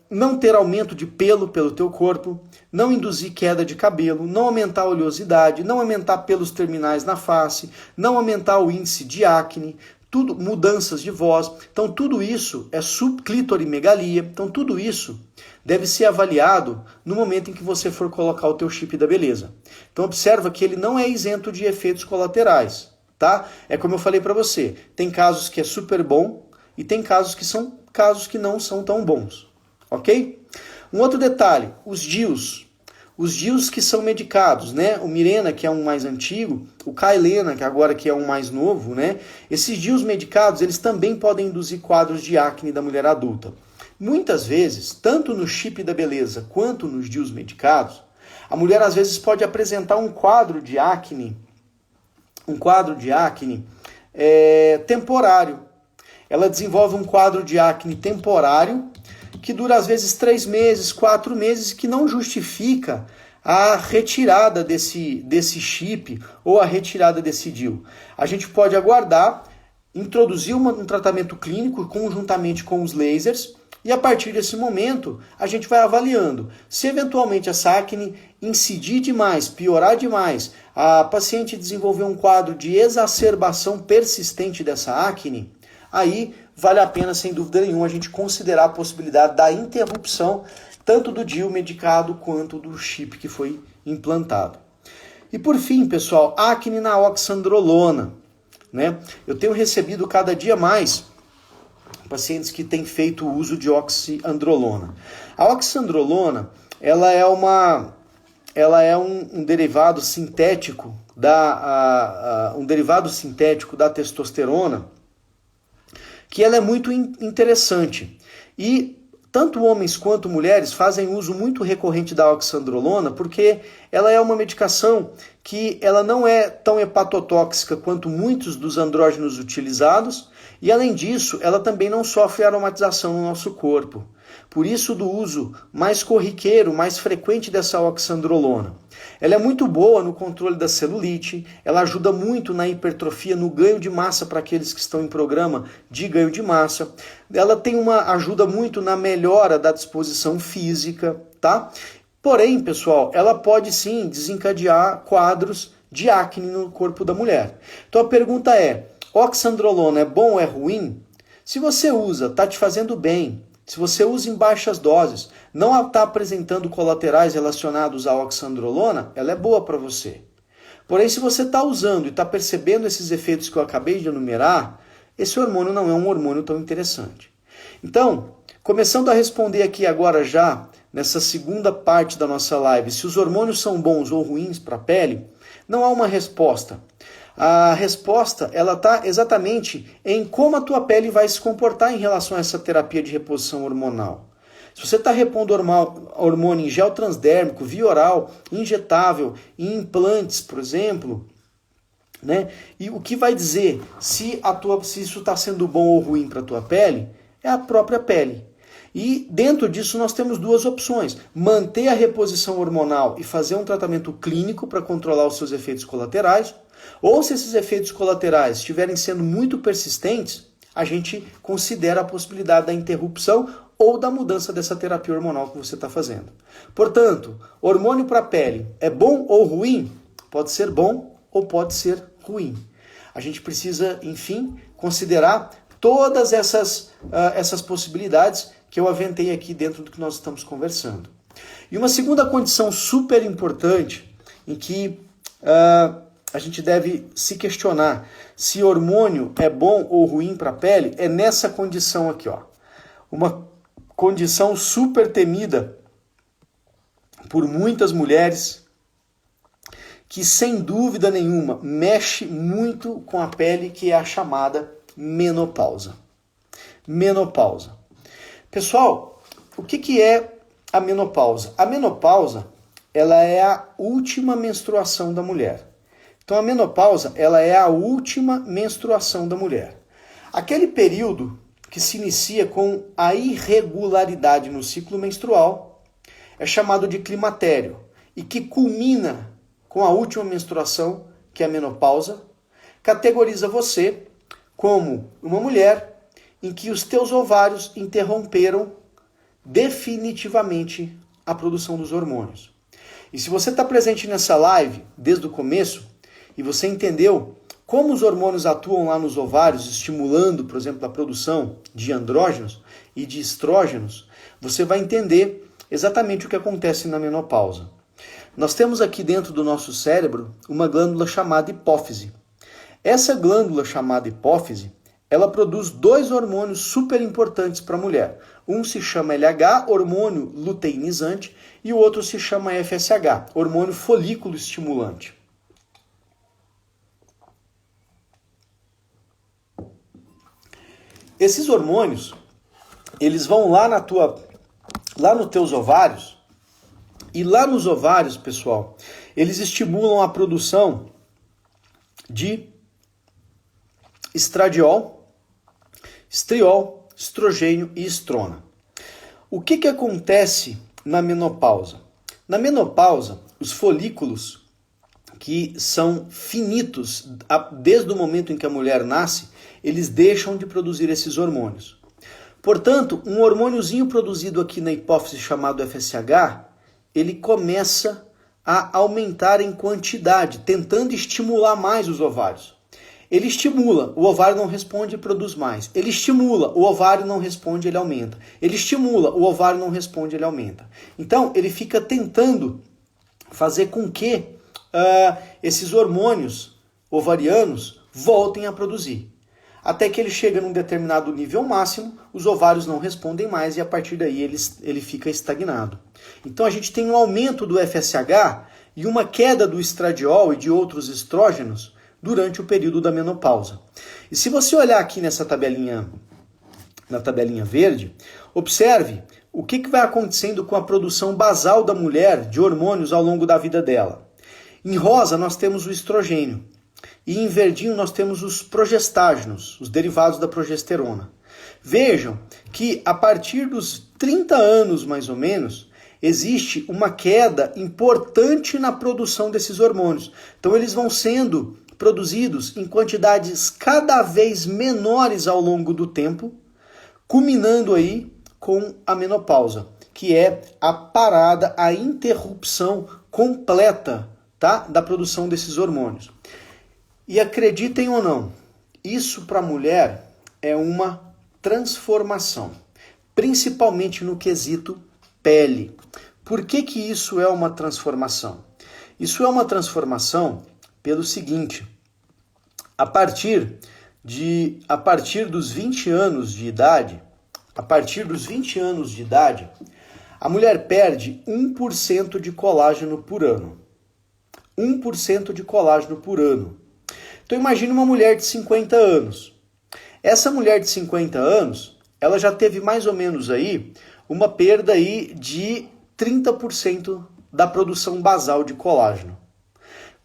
não ter aumento de pelo teu corpo, não induzir queda de cabelo, não aumentar a oleosidade, não aumentar pelos terminais na face, não aumentar o índice de acne, tudo, mudanças de voz. Então tudo isso é subclitorimegalia. Então tudo isso deve ser avaliado no momento em que você for colocar o teu chip da beleza. Então observa que ele não é isento de efeitos colaterais, tá? É como eu falei para você, tem casos que é super bom e tem casos que são casos que não são tão bons, ok? Um outro detalhe, os DIUs. Os DIUs que são medicados, né? O Mirena, que é um mais antigo, o Kailena, que agora que é um mais novo, né? Esses DIUs medicados, eles também podem induzir quadros de acne da mulher adulta. Muitas vezes, tanto no chip da beleza quanto nos DIUs medicados, a mulher às vezes pode apresentar um quadro de acne temporário. Ela desenvolve um quadro de acne temporário que dura às vezes 3 meses, 4 meses, que não justifica a retirada desse chip ou a retirada desse DIU. A gente pode aguardar, introduzir um tratamento clínico conjuntamente com os lasers e a partir desse momento a gente vai avaliando. Se eventualmente essa acne incidir demais, piorar demais, a paciente desenvolver um quadro de exacerbação persistente dessa acne, aí vale a pena, sem dúvida nenhuma, a gente considerar a possibilidade da interrupção tanto do DIU medicado quanto do chip que foi implantado. E por fim, pessoal, acne na oxandrolona, né? Eu tenho recebido cada dia mais pacientes que têm feito o uso de oxandrolona. A oxandrolona, ela é um derivado sintético da testosterona, que ela é muito interessante. E tanto homens quanto mulheres fazem uso muito recorrente da oxandrolona, porque ela é uma medicação que ela não é tão hepatotóxica quanto muitos dos andrógenos utilizados, e além disso, ela também não sofre aromatização no nosso corpo. Por isso do uso mais corriqueiro, mais frequente dessa oxandrolona. Ela é muito boa no controle da celulite, ela ajuda muito na hipertrofia, no ganho de massa para aqueles que estão em programa de ganho de massa. Ela ajuda muito na melhora da disposição física, tá? Porém, pessoal, ela pode sim desencadear quadros de acne no corpo da mulher. Então a pergunta é, oxandrolona é bom ou é ruim? Se você usa, está te fazendo bem. Se você usa em baixas doses, não está apresentando colaterais relacionados à oxandrolona, ela é boa para você. Porém, se você está usando e está percebendo esses efeitos que eu acabei de enumerar, esse hormônio não é um hormônio tão interessante. Então, começando a responder aqui agora já, nessa segunda parte da nossa live, se os hormônios são bons ou ruins para a pele, não há uma resposta. A resposta ela está exatamente em como a tua pele vai se comportar em relação a essa terapia de reposição hormonal. Se você está repondo hormônio em gel transdérmico, via oral, injetável, em implantes, por exemplo, né? E o que vai dizer se isso está sendo bom ou ruim para a tua pele é a própria pele. E dentro disso nós temos duas opções: manter a reposição hormonal e fazer um tratamento clínico para controlar os seus efeitos colaterais, ou se esses efeitos colaterais estiverem sendo muito persistentes, a gente considera a possibilidade da interrupção ou da mudança dessa terapia hormonal que você está fazendo. Portanto, hormônio para a pele é bom ou ruim? Pode ser bom ou pode ser ruim. A gente precisa, enfim, considerar todas essas possibilidades que eu aventei aqui dentro do que nós estamos conversando. E uma segunda condição super importante em que a gente deve se questionar se hormônio é bom ou ruim para a pele é nessa condição aqui, ó. Uma condição super temida por muitas mulheres, que sem dúvida nenhuma mexe muito com a pele, que é a chamada menopausa. Menopausa. Pessoal, o que é a menopausa? A menopausa, ela é a última menstruação da mulher. Então a menopausa, ela é a última menstruação da mulher. Aquele período que se inicia com a irregularidade no ciclo menstrual é chamado de climatério e que culmina com a última menstruação, que é a menopausa, categoriza você como uma mulher em que os teus ovários interromperam definitivamente a produção dos hormônios. E se você está presente nessa live desde o começo e você entendeu como os hormônios atuam lá nos ovários, estimulando, por exemplo, a produção de andrógenos e de estrógenos, você vai entender exatamente o que acontece na menopausa. Nós temos aqui dentro do nosso cérebro uma glândula chamada hipófise. Essa glândula chamada hipófise, ela produz dois hormônios super importantes para a mulher. Um se chama LH, hormônio luteinizante, e o outro se chama FSH, hormônio folículo estimulante. Esses hormônios, eles vão lá nos teus ovários, e lá nos ovários, pessoal, eles estimulam a produção de estradiol, estriol, estrogênio e estrona. O que acontece na menopausa? Na menopausa, os folículos, que são finitos desde o momento em que a mulher nasce, eles deixam de produzir esses hormônios. Portanto, um hormôniozinho produzido aqui na hipófise chamado FSH, ele começa a aumentar em quantidade, tentando estimular mais os ovários. Ele estimula, o ovário não responde e produz mais. Ele estimula, o ovário não responde, ele aumenta. Ele estimula, o ovário não responde, ele aumenta. Então, ele fica tentando fazer com que esses hormônios ovarianos voltem a produzir. Até que ele chega num determinado nível máximo, os ovários não respondem mais e a partir daí ele fica estagnado. Então a gente tem um aumento do FSH e uma queda do estradiol e de outros estrógenos durante o período da menopausa. E se você olhar aqui nessa tabelinha, na tabelinha verde, observe o que vai acontecendo com a produção basal da mulher de hormônios ao longo da vida dela. Em rosa nós temos o estrogênio. E em verdinho nós temos os progestágenos, os derivados da progesterona. Vejam que a partir dos 30 anos, mais ou menos, existe uma queda importante na produção desses hormônios. Então eles vão sendo produzidos em quantidades cada vez menores ao longo do tempo, culminando aí com a menopausa, que é a parada, a interrupção completa, tá, da produção desses hormônios. E acreditem ou não, isso para a mulher é uma transformação, principalmente no quesito pele. Por que isso é uma transformação? Isso é uma transformação pelo seguinte: a partir dos 20 anos de idade, a mulher perde 1% de colágeno por ano. 1% de colágeno por ano. Então imagine uma mulher de 50 anos. Essa mulher de 50 anos, ela já teve mais ou menos aí uma perda aí de 30% da produção basal de colágeno.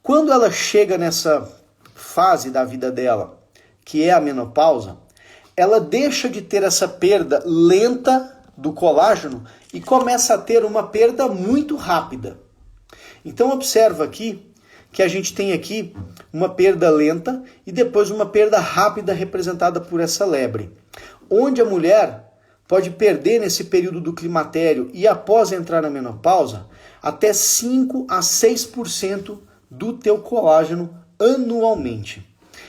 Quando ela chega nessa fase da vida dela, que é a menopausa, ela deixa de ter essa perda lenta do colágeno e começa a ter uma perda muito rápida. Então observa aqui que a gente tem aqui uma perda lenta e depois uma perda rápida representada por essa lebre. Onde a mulher pode perder nesse período do climatério e após entrar na menopausa, até 5 a 6% do teu colágeno anualmente.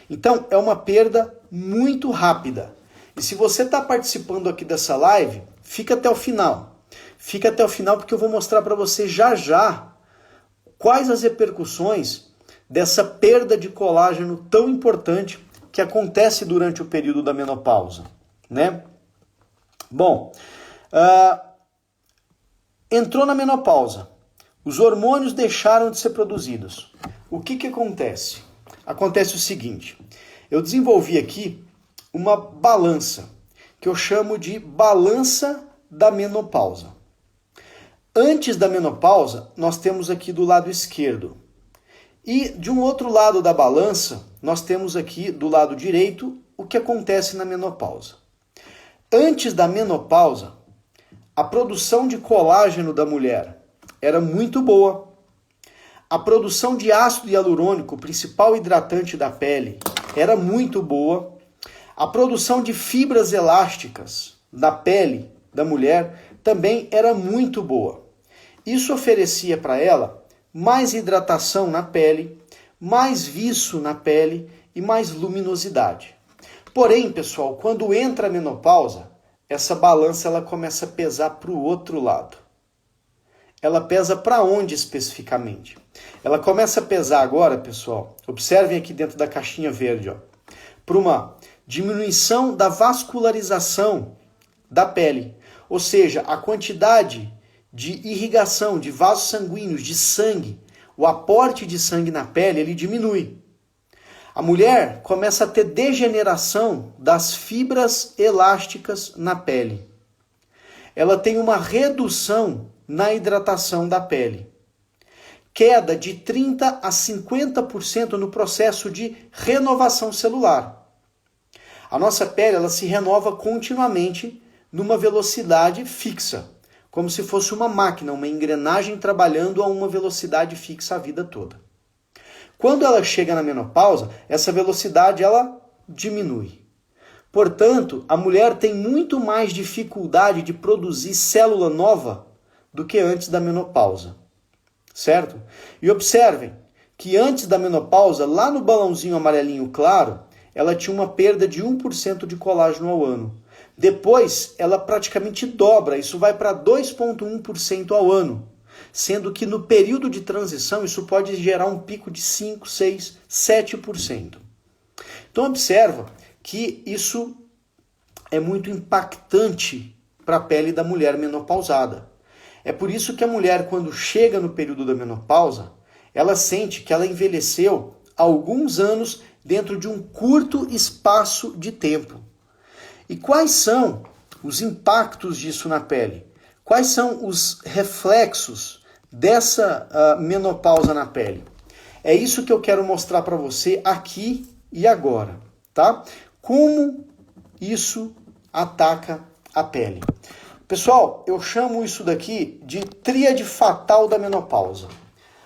Então é uma perda muito rápida. E se você está participando aqui dessa live, fica até o final. Fica até o final porque eu vou mostrar para você já quais as repercussões dessa perda de colágeno tão importante que acontece durante o período da menopausa, né? Bom, Entrou na menopausa, os hormônios deixaram de ser produzidos. O que acontece? Acontece o seguinte, eu desenvolvi aqui uma balança, que eu chamo de balança da menopausa. Antes da menopausa, nós temos aqui do lado esquerdo. E de um outro lado da balança, nós temos aqui do lado direito o que acontece na menopausa. Antes da menopausa, a produção de colágeno da mulher era muito boa. A produção de ácido hialurônico, principal hidratante da pele, era muito boa. A produção de fibras elásticas da pele da mulher também era muito boa. Isso oferecia para ela mais hidratação na pele, mais viço na pele e mais luminosidade. Porém, pessoal, quando entra a menopausa, essa balança ela começa a pesar para o outro lado. Ela pesa para onde especificamente? Ela começa a pesar agora, pessoal, observem aqui dentro da caixinha verde, para uma diminuição da vascularização da pele. Ou seja, a quantidade de irrigação, de vasos sanguíneos, de sangue, o aporte de sangue na pele, ele diminui. A mulher começa a ter degeneração das fibras elásticas na pele. Ela tem uma redução na hidratação da pele. Queda de 30% a 50% no processo de renovação celular. A nossa pele ela se renova continuamente numa velocidade fixa, como se fosse uma máquina, uma engrenagem trabalhando a uma velocidade fixa a vida toda. Quando ela chega na menopausa, essa velocidade ela diminui. Portanto, a mulher tem muito mais dificuldade de produzir célula nova do que antes da menopausa. Certo? E observem que antes da menopausa, lá no balãozinho amarelinho claro, ela tinha uma perda de 1% de colágeno ao ano. Depois, ela praticamente dobra, isso vai para 2,1% ao ano. Sendo que no período de transição isso pode gerar um pico de 5, 6, 7%. Então observa que isso é muito impactante para a pele da mulher menopausada. É por isso que a mulher, quando chega no período da menopausa, ela sente que ela envelheceu alguns anos dentro de um curto espaço de tempo. E quais são os impactos disso na pele? Quais são os reflexos dessa menopausa na pele? É isso que eu quero mostrar para você aqui e agora, tá? Como isso ataca a pele. Pessoal, eu chamo isso daqui de tríade fatal da menopausa.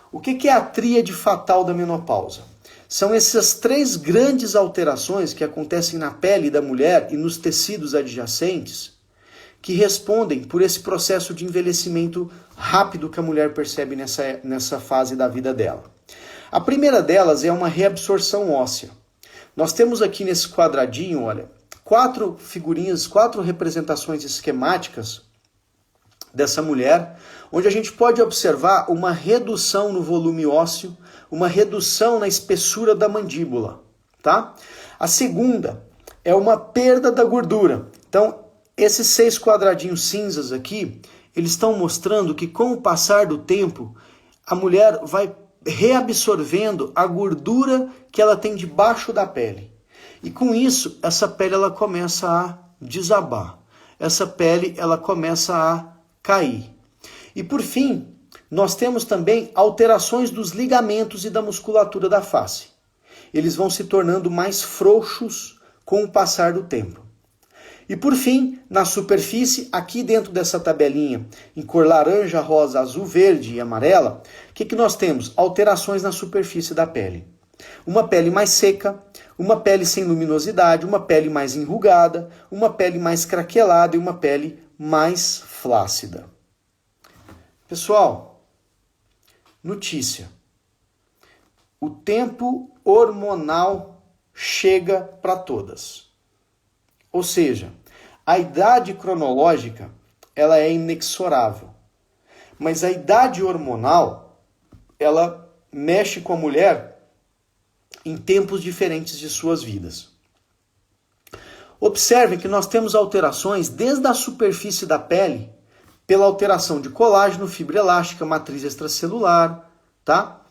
O que é a tríade fatal da menopausa? São essas três grandes alterações que acontecem na pele da mulher e nos tecidos adjacentes que respondem por esse processo de envelhecimento rápido que a mulher percebe nessa fase da vida dela. A primeira delas é uma reabsorção óssea. Nós temos aqui nesse quadradinho, olha, 4 figurinhas, 4 representações esquemáticas dessa mulher, onde a gente pode observar uma redução no volume ósseo, uma redução na espessura da mandíbula, tá? A segunda é uma perda da gordura. Então, esses 6 quadradinhos cinzas aqui, eles estão mostrando que com o passar do tempo, a mulher vai reabsorvendo a gordura que ela tem debaixo da pele. E com isso, essa pele ela começa a desabar. Essa pele ela começa a cair. E por fim, nós temos também alterações dos ligamentos e da musculatura da face. Eles vão se tornando mais frouxos com o passar do tempo. E por fim, na superfície, aqui dentro dessa tabelinha, em cor laranja, rosa, azul, verde e amarela, o que nós temos? Alterações na superfície da pele. Uma pele mais seca, uma pele sem luminosidade, uma pele mais enrugada, uma pele mais craquelada e uma pele mais flácida. Pessoal, notícia. O tempo hormonal chega para todas. Ou seja, a idade cronológica ela é inexorável. Mas a idade hormonal, ela mexe com a mulher em tempos diferentes de suas vidas. Observem que nós temos alterações desde a superfície da pele, pela alteração de colágeno, fibra elástica, matriz extracelular, tá?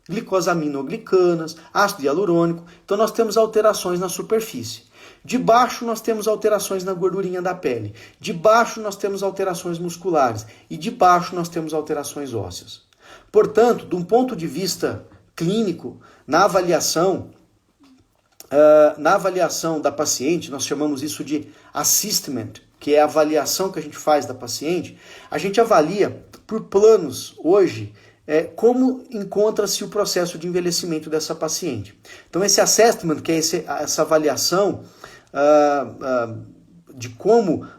Glicosaminoglicanas, ácido hialurônico. Então nós temos alterações na superfície. De baixo nós temos alterações na gordurinha da pele. De baixo nós temos alterações musculares. E de baixo nós temos alterações ósseas. Portanto, de um ponto de vista clínico, na avaliação da paciente, nós chamamos isso de assessment, que é a avaliação que a gente faz da paciente. A gente avalia por planos hoje como encontra-se o processo de envelhecimento dessa paciente. Então esse assessment, que é essa avaliação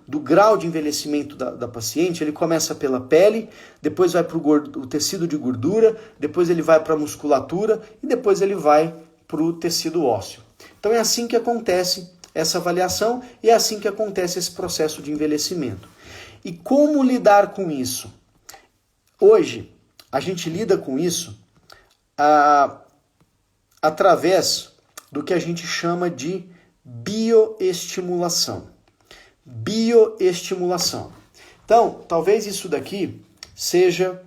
do grau de envelhecimento da paciente, ele começa pela pele, depois vai para o tecido de gordura, depois ele vai para a musculatura e depois ele vai para o tecido ósseo. Então é assim que acontece essa avaliação e é assim que acontece esse processo de envelhecimento. E como lidar com isso? Hoje, a gente lida com isso através do que a gente chama de bioestimulação. Bioestimulação. Então, talvez isso daqui seja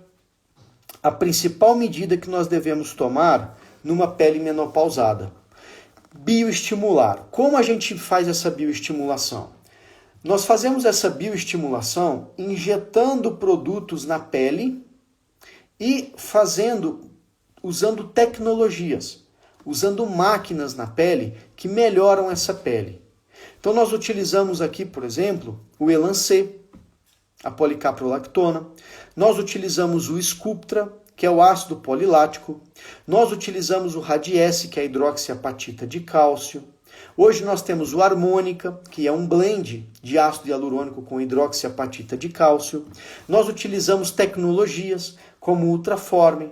a principal medida que nós devemos tomar numa pele menopausada. Bioestimular. Como a gente faz essa bioestimulação? Nós fazemos essa bioestimulação injetando produtos na pele e usando tecnologias, usando máquinas na pele que melhoram essa pele. Então nós utilizamos aqui, por exemplo, o Elancê, a policaprolactona. Nós utilizamos o Sculptra, que é o ácido polilático. Nós utilizamos o Radiesse, que é a hidroxiapatita de cálcio. Hoje nós temos o Harmônica, que é um blend de ácido hialurônico com hidroxiapatita de cálcio. Nós utilizamos tecnologias como o Ultraformer,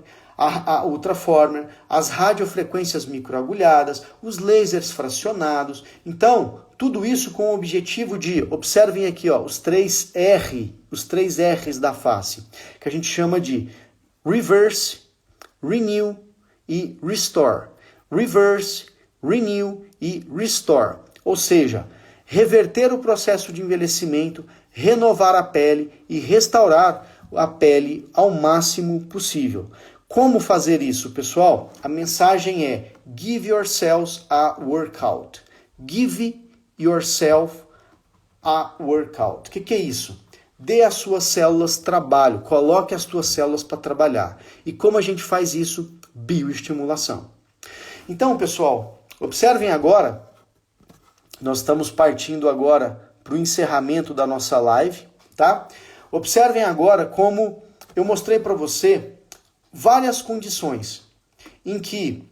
as radiofrequências microagulhadas, os lasers fracionados. Então, tudo isso com o objetivo de, observem aqui, os três R's da face, que a gente chama de Reverse, Renew e Restore. Reverse, Renew e Restore. Ou seja, reverter o processo de envelhecimento, renovar a pele e restaurar a pele ao máximo possível. Como fazer isso, pessoal? A mensagem é: give yourselves a workout. Give yourself a workout. O que é isso? Dê às suas células trabalho, coloque as suas células para trabalhar. E como a gente faz isso? Bioestimulação. Então, pessoal, observem agora, nós estamos partindo agora para o encerramento da nossa live, tá? Observem agora como eu mostrei para você várias condições em que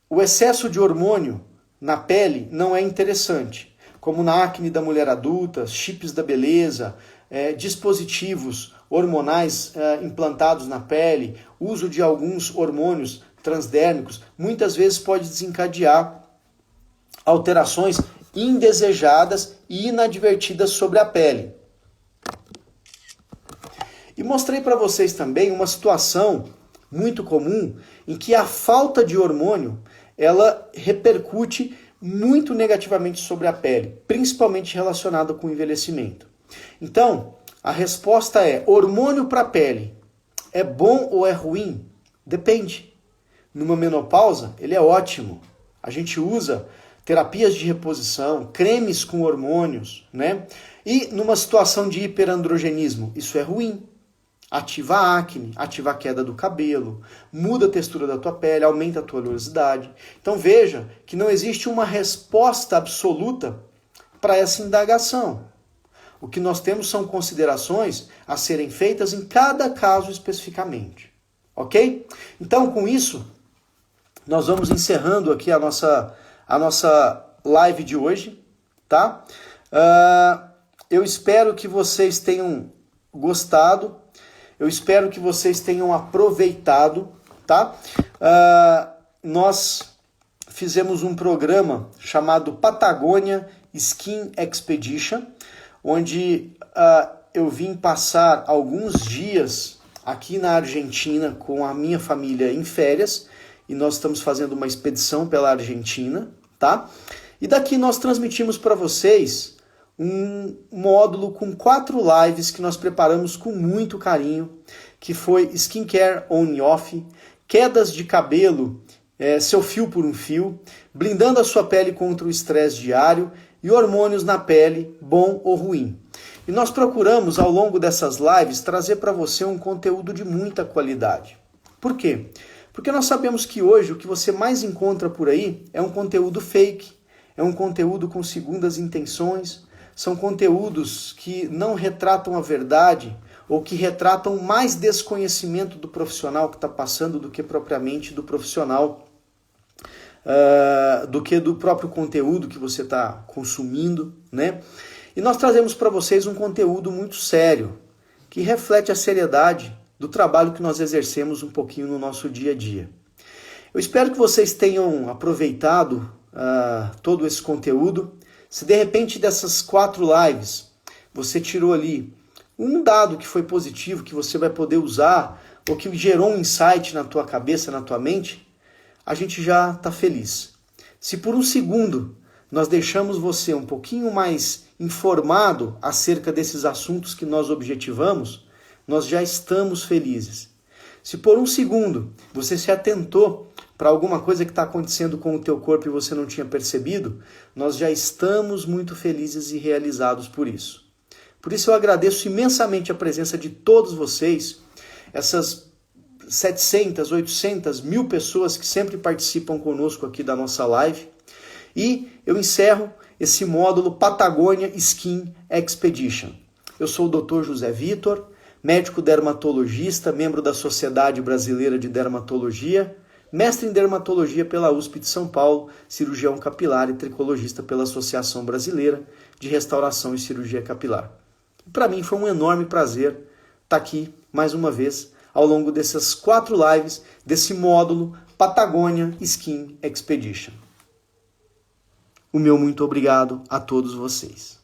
o excesso de hormônio na pele não é interessante, como na acne da mulher adulta, chips da beleza, dispositivos hormonais implantados na pele, uso de alguns hormônios transdérmicos, muitas vezes pode desencadear alterações indesejadas e inadvertidas sobre a pele. E mostrei para vocês também uma situação muito comum em que a falta de hormônio ela repercute muito negativamente sobre a pele, principalmente relacionada com o envelhecimento. Então, a resposta é: hormônio para a pele é bom ou é ruim? Depende. Numa menopausa, ele é ótimo. A gente usa terapias de reposição, cremes com hormônios, né? E numa situação de hiperandrogenismo, isso é ruim. Ativa a acne, ativa a queda do cabelo, muda a textura da tua pele, aumenta a tua oleosidade. Então veja que não existe uma resposta absoluta para essa indagação. O que nós temos são considerações a serem feitas em cada caso especificamente. Ok? Então, com isso, nós vamos encerrando aqui a nossa live de hoje, tá? Eu espero que vocês tenham gostado. Eu espero que vocês tenham aproveitado, tá? Nós fizemos um programa chamado Patagônia Skin Expedition, onde eu vim passar alguns dias aqui na Argentina com a minha família em férias, e nós estamos fazendo uma expedição pela Argentina, tá? E daqui nós transmitimos para vocês um módulo com 4 lives que nós preparamos com muito carinho, que foi Skincare On e Off, quedas de cabelo, seu fio por um fio, blindando a sua pele contra o estresse diário e hormônios na pele, bom ou ruim. E nós procuramos, ao longo dessas lives, trazer para você um conteúdo de muita qualidade. Por quê? Porque nós sabemos que hoje o que você mais encontra por aí é um conteúdo fake, é um conteúdo com segundas intenções, são conteúdos que não retratam a verdade ou que retratam mais desconhecimento do profissional que está passando do que propriamente do profissional, do que do próprio conteúdo que você está consumindo, né? E nós trazemos para vocês um conteúdo muito sério, que reflete a seriedade do trabalho que nós exercemos um pouquinho no nosso dia a dia. Eu espero que vocês tenham aproveitado todo esse conteúdo. Se de repente dessas 4 lives você tirou ali um dado que foi positivo, que você vai poder usar, ou que gerou um insight na tua cabeça, na tua mente, a gente já está feliz. Se por um segundo nós deixamos você um pouquinho mais informado acerca desses assuntos que nós objetivamos, nós já estamos felizes. Se por um segundo você se atentou para alguma coisa que está acontecendo com o teu corpo e você não tinha percebido, nós já estamos muito felizes e realizados por isso. Por isso eu agradeço imensamente a presença de todos vocês, essas 700, 800, 1000 pessoas que sempre participam conosco aqui da nossa live. E eu encerro esse módulo Patagônia Skin Expedition. Eu sou o Dr. José Vitor, médico dermatologista, membro da Sociedade Brasileira de Dermatologia, mestre em dermatologia pela USP de São Paulo, cirurgião capilar e tricologista pela Associação Brasileira de Restauração e Cirurgia Capilar. Para mim foi um enorme prazer estar aqui mais uma vez ao longo dessas 4 lives desse módulo Patagônia Skin Expedition. O meu muito obrigado a todos vocês.